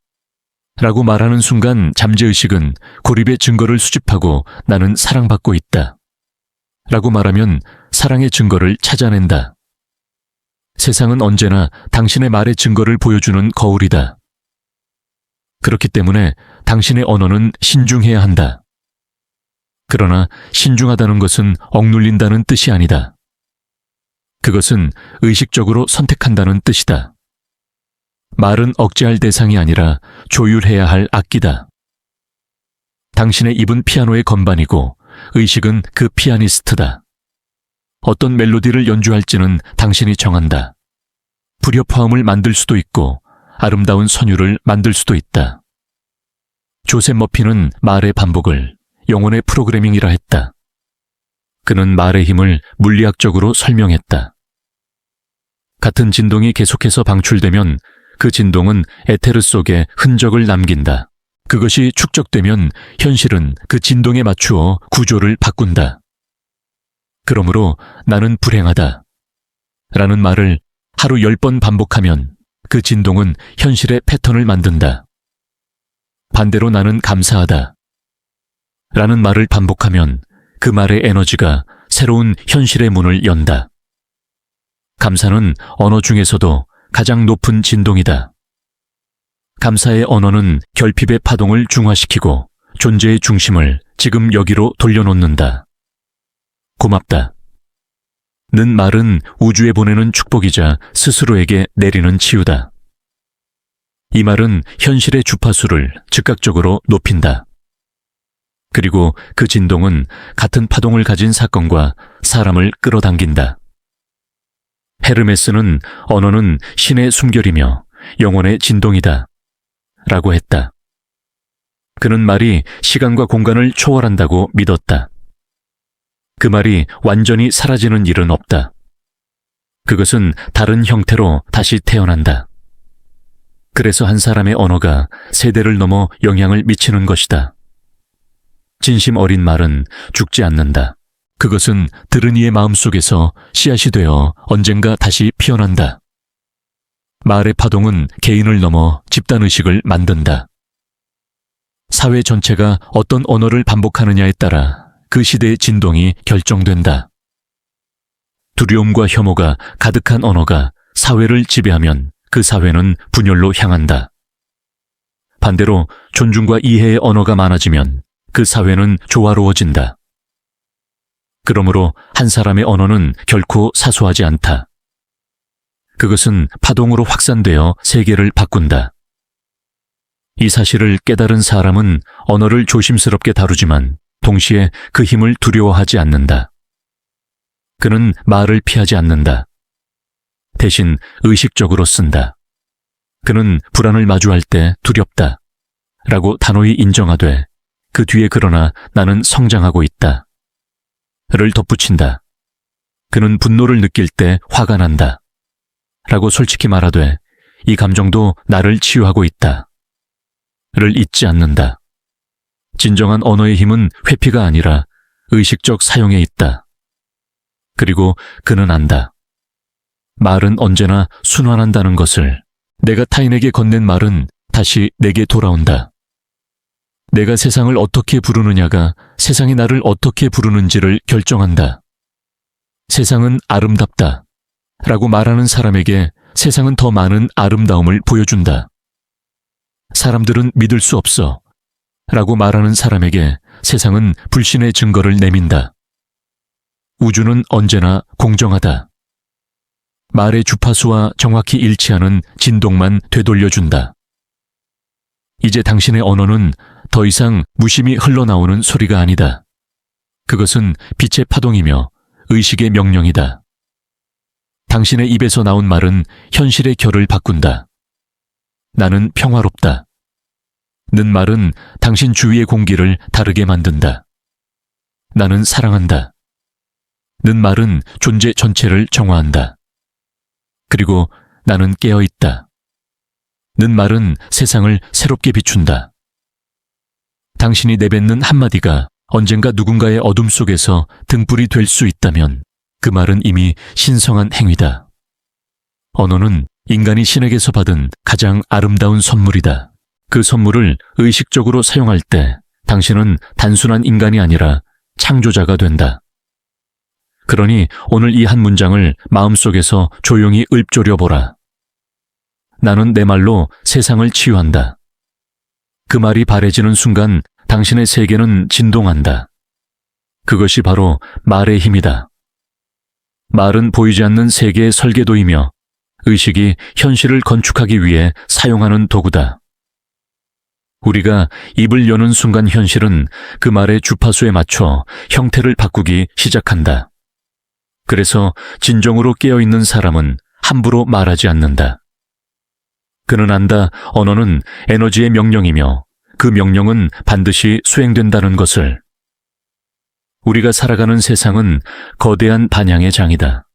라고 말하는 순간 잠재의식은 고립의 증거를 수집하고 나는 사랑받고 있다. 라고 말하면 사랑의 증거를 찾아낸다. 세상은 언제나 당신의 말의 증거를 보여주는 거울이다. 그렇기 때문에 당신의 언어는 신중해야 한다. 그러나 신중하다는 것은 억눌린다는 뜻이 아니다. 그것은 의식적으로 선택한다는 뜻이다. 말은 억제할 대상이 아니라 조율해야 할 악기다. 당신의 입은 피아노의 건반이고 의식은 그 피아니스트다. 어떤 멜로디를 연주할지는 당신이 정한다. 불협화음을 만들 수도 있고 아름다운 선율을 만들 수도 있다. 조셉 머피는 말의 반복을 영혼의 프로그래밍이라 했다. 그는 말의 힘을 물리학적으로 설명했다. 같은 진동이 계속해서 방출되면 그 진동은 에테르 속에 흔적을 남긴다. 그것이 축적되면 현실은 그 진동에 맞추어 구조를 바꾼다. 그러므로 나는 불행하다. 라는 말을 하루 10번 반복하면 그 진동은 현실의 패턴을 만든다. 반대로 나는 감사하다. 라는 말을 반복하면 그 말의 에너지가 새로운 현실의 문을 연다. 감사는 언어 중에서도 가장 높은 진동이다. 감사의 언어는 결핍의 파동을 중화시키고 존재의 중심을 지금 여기로 돌려놓는다. 고맙다. 는 말은 우주에 보내는 축복이자 스스로에게 내리는 치유다. 이 말은 현실의 주파수를 즉각적으로 높인다. 그리고 그 진동은 같은 파동을 가진 사건과 사람을 끌어당긴다. 헤르메스는 언어는 신의 숨결이며 영혼의 진동이다. 라고 했다. 그는 말이 시간과 공간을 초월한다고 믿었다. 그 말이 완전히 사라지는 일은 없다. 그것은 다른 형태로 다시 태어난다. 그래서 한 사람의 언어가 세대를 넘어 영향을 미치는 것이다. 진심 어린 말은 죽지 않는다. 그것은 들은 이의 마음속에서 씨앗이 되어 언젠가 다시 피어난다. 말의 파동은 개인을 넘어 집단의식을 만든다. 사회 전체가 어떤 언어를 반복하느냐에 따라 그 시대의 진동이 결정된다. 두려움과 혐오가 가득한 언어가 사회를 지배하면 그 사회는 분열로 향한다. 반대로 존중과 이해의 언어가 많아지면 그 사회는 조화로워진다. 그러므로 한 사람의 언어는 결코 사소하지 않다. 그것은 파동으로 확산되어 세계를 바꾼다. 이 사실을 깨달은 사람은 언어를 조심스럽게 다루지만 동시에 그 힘을 두려워하지 않는다. 그는 말을 피하지 않는다. 대신 의식적으로 쓴다. 그는 불안을 마주할 때 두렵다. 라고 단호히 인정하되 그 뒤에 그러나 나는 성장하고 있다. 를 덧붙인다. 그는 분노를 느낄 때 화가 난다. 라고 솔직히 말하되 이 감정도 나를 치유하고 있다. 를 잊지 않는다. 진정한 언어의 힘은 회피가 아니라 의식적 사용에 있다. 그리고 그는 안다. 말은 언제나 순환한다는 것을. 내가 타인에게 건넨 말은 다시 내게 돌아온다. 내가 세상을 어떻게 부르느냐가 세상이 나를 어떻게 부르는지를 결정한다. 세상은 아름답다. 라고 말하는 사람에게 세상은 더 많은 아름다움을 보여준다. 사람들은 믿을 수 없어. 라고 말하는 사람에게 세상은 불신의 증거를 내민다. 우주는 언제나 공정하다. 말의 주파수와 정확히 일치하는 진동만 되돌려준다. 이제 당신의 언어는 더 이상 무심히 흘러나오는 소리가 아니다. 그것은 빛의 파동이며 의식의 명령이다. 당신의 입에서 나온 말은 현실의 결을 바꾼다. 나는 평화롭다. 는 말은 당신 주위의 공기를 다르게 만든다. 나는 사랑한다. 는 말은 존재 전체를 정화한다. 그리고 나는 깨어있다. 는 말은 세상을 새롭게 비춘다. 당신이 내뱉는 한마디가 언젠가 누군가의 어둠 속에서 등불이 될 수 있다면 그 말은 이미 신성한 행위다. 언어는 인간이 신에게서 받은 가장 아름다운 선물이다. 그 선물을 의식적으로 사용할 때 당신은 단순한 인간이 아니라 창조자가 된다. 그러니 오늘 이 한 문장을 마음속에서 조용히 읊조려 보라. 나는 내 말로 세상을 치유한다. 그 말이 바래지는 순간 당신의 세계는 진동한다. 그것이 바로 말의 힘이다. 말은 보이지 않는 세계의 설계도이며 의식이 현실을 건축하기 위해 사용하는 도구다. 우리가 입을 여는 순간 현실은 그 말의 주파수에 맞춰 형태를 바꾸기 시작한다. 그래서 진정으로 깨어있는 사람은 함부로 말하지 않는다. 그는 안다. 언어는 에너지의 명령이며 그 명령은 반드시 수행된다는 것을. 우리가 살아가는 세상은 거대한 반향의 장이다.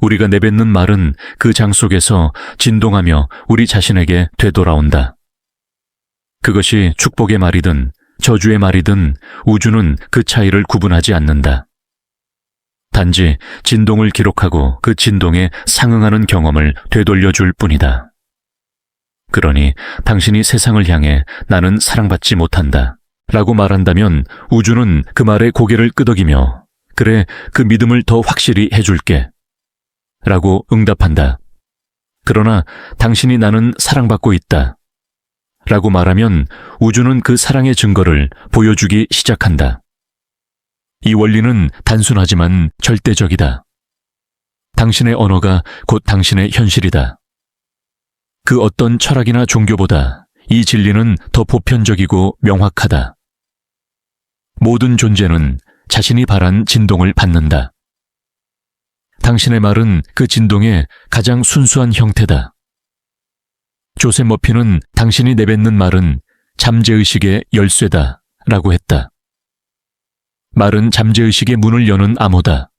우리가 내뱉는 말은 그 장 속에서 진동하며 우리 자신에게 되돌아온다. 그것이 축복의 말이든 저주의 말이든 우주는 그 차이를 구분하지 않는다. 단지 진동을 기록하고 그 진동에 상응하는 경험을 되돌려줄 뿐이다. 그러니 당신이 세상을 향해 나는 사랑받지 못한다 라고 말한다면 우주는 그 말에 고개를 끄덕이며 그래, 그 믿음을 더 확실히 해줄게 라고 응답한다. 그러나 당신이 나는 사랑받고 있다 라고 말하면 우주는 그 사랑의 증거를 보여주기 시작한다. 이 원리는 단순하지만 절대적이다. 당신의 언어가 곧 당신의 현실이다. 그 어떤 철학이나 종교보다 이 진리는 더 보편적이고 명확하다. 모든 존재는 자신이 바란 진동을 받는다. 당신의 말은 그 진동의 가장 순수한 형태다. 조셉 머피는 당신이 내뱉는 말은 잠재의식의 열쇠다 라고 했다. 말은 잠재의식의 문을 여는 암호다.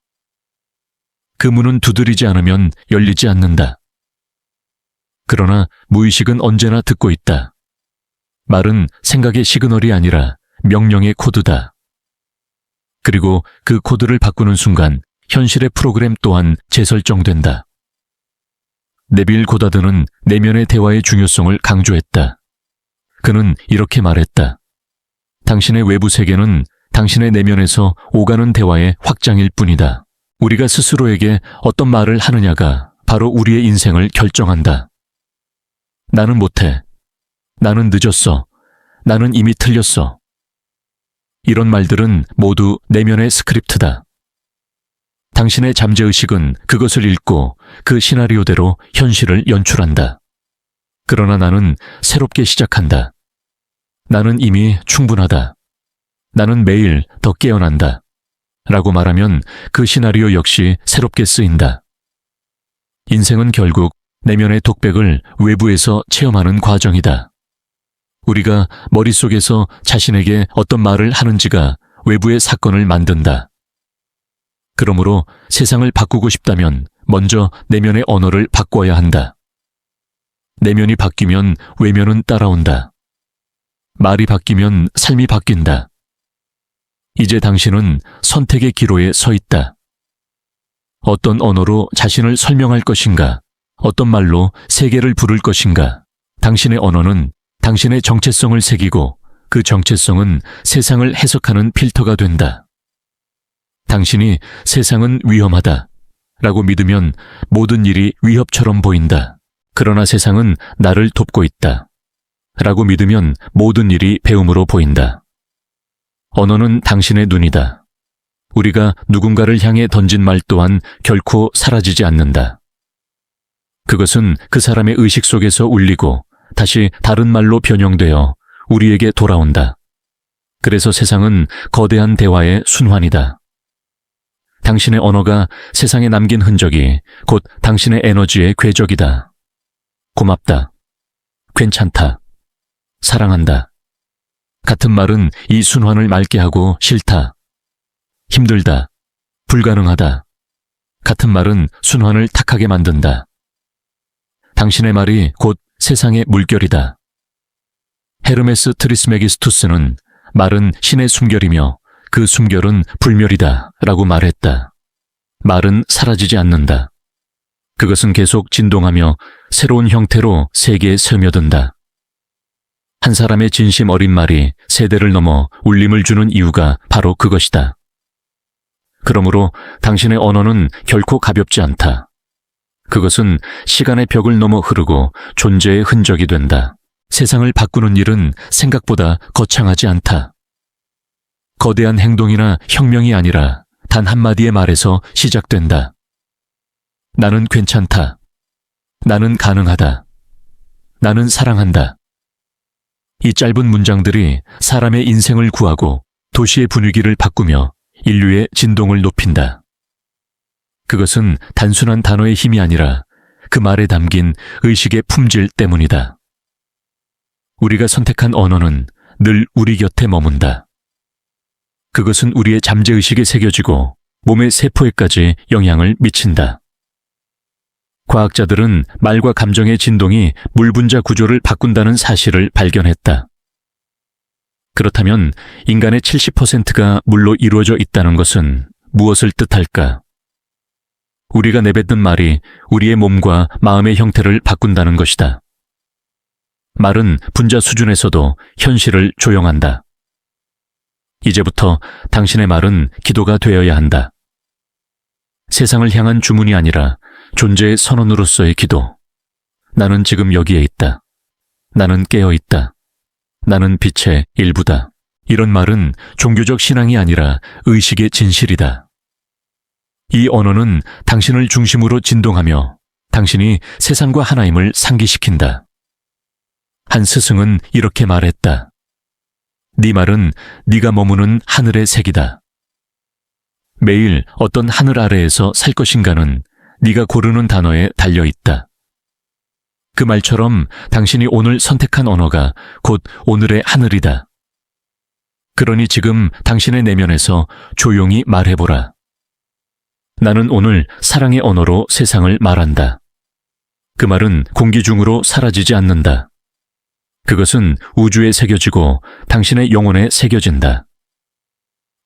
그 문은 두드리지 않으면 열리지 않는다. 그러나 무의식은 언제나 듣고 있다. 말은 생각의 시그널이 아니라 명령의 코드다. 그리고 그 코드를 바꾸는 순간 현실의 프로그램 또한 재설정된다. 네빌 고다드는 내면의 대화의 중요성을 강조했다. 그는 이렇게 말했다. 당신의 외부 세계는 당신의 내면에서 오가는 대화의 확장일 뿐이다. 우리가 스스로에게 어떤 말을 하느냐가 바로 우리의 인생을 결정한다. 나는 못해. 나는 늦었어. 나는 이미 틀렸어. 이런 말들은 모두 내면의 스크립트다. 당신의 잠재의식은 그것을 읽고 그 시나리오대로 현실을 연출한다. 그러나 나는 새롭게 시작한다. 나는 이미 충분하다. 나는 매일 더 깨어난다. 라고 말하면 그 시나리오 역시 새롭게 쓰인다. 인생은 결국 내면의 독백을 외부에서 체험하는 과정이다. 우리가 머릿속에서 자신에게 어떤 말을 하는지가 외부의 사건을 만든다. 그러므로 세상을 바꾸고 싶다면 먼저 내면의 언어를 바꿔야 한다. 내면이 바뀌면 외면은 따라온다. 말이 바뀌면 삶이 바뀐다. 이제 당신은 선택의 기로에 서 있다. 어떤 언어로 자신을 설명할 것인가? 어떤 말로 세계를 부를 것인가? 당신의 언어는 당신의 정체성을 새기고 그 정체성은 세상을 해석하는 필터가 된다. 당신이 세상은 위험하다 라고 믿으면 모든 일이 위협처럼 보인다. 그러나 세상은 나를 돕고 있다 라고 믿으면 모든 일이 배움으로 보인다. 언어는 당신의 눈이다. 우리가 누군가를 향해 던진 말 또한 결코 사라지지 않는다. 그것은 그 사람의 의식 속에서 울리고 다시 다른 말로 변형되어 우리에게 돌아온다. 그래서 세상은 거대한 대화의 순환이다. 당신의 언어가 세상에 남긴 흔적이 곧 당신의 에너지의 궤적이다. 고맙다. 괜찮다. 사랑한다. 같은 말은 이 순환을 맑게 하고 싫다. 힘들다. 불가능하다. 같은 말은 순환을 탁하게 만든다. 당신의 말이 곧 세상의 물결이다. 헤르메스 트리스메기스투스는 말은 신의 숨결이며 그 숨결은 불멸이다 라고 말했다. 말은 사라지지 않는다. 그것은 계속 진동하며 새로운 형태로 세계에 스며든다. 한 사람의 진심 어린 말이 세대를 넘어 울림을 주는 이유가 바로 그것이다. 그러므로 당신의 언어는 결코 가볍지 않다. 그것은 시간의 벽을 넘어 흐르고 존재의 흔적이 된다. 세상을 바꾸는 일은 생각보다 거창하지 않다. 거대한 행동이나 혁명이 아니라 단 한마디의 말에서 시작된다. 나는 괜찮다. 나는 가능하다. 나는 사랑한다. 이 짧은 문장들이 사람의 인생을 구하고 도시의 분위기를 바꾸며 인류의 진동을 높인다. 그것은 단순한 단어의 힘이 아니라 그 말에 담긴 의식의 품질 때문이다. 우리가 선택한 언어는 늘 우리 곁에 머문다. 그것은 우리의 잠재의식에 새겨지고 몸의 세포에까지 영향을 미친다. 과학자들은 말과 감정의 진동이 물분자 구조를 바꾼다는 사실을 발견했다. 그렇다면 인간의 70%가 물로 이루어져 있다는 것은 무엇을 뜻할까? 우리가 내뱉는 말이 우리의 몸과 마음의 형태를 바꾼다는 것이다. 말은 분자 수준에서도 현실을 조영한다. 이제부터 당신의 말은 기도가 되어야 한다. 세상을 향한 주문이 아니라 존재의 선언으로서의 기도. 나는 지금 여기에 있다. 나는 깨어 있다. 나는 빛의 일부다. 이런 말은 종교적 신앙이 아니라 의식의 진실이다. 이 언어는 당신을 중심으로 진동하며 당신이 세상과 하나임을 상기시킨다. 한 스승은 이렇게 말했다. 네 말은 네가 머무는 하늘의 색이다. 매일 어떤 하늘 아래에서 살 것인가는 네가 고르는 단어에 달려있다. 그 말처럼 당신이 오늘 선택한 언어가 곧 오늘의 하늘이다. 그러니 지금 당신의 내면에서 조용히 말해보라. 나는 오늘 사랑의 언어로 세상을 말한다. 그 말은 공기 중으로 사라지지 않는다. 그것은 우주에 새겨지고 당신의 영혼에 새겨진다.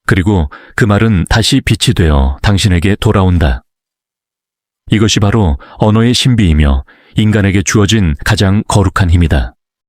그리고 그 말은 다시 빛이 되어 당신에게 돌아온다. 이것이 바로 언어의 신비이며 인간에게 주어진 가장 거룩한 힘이다.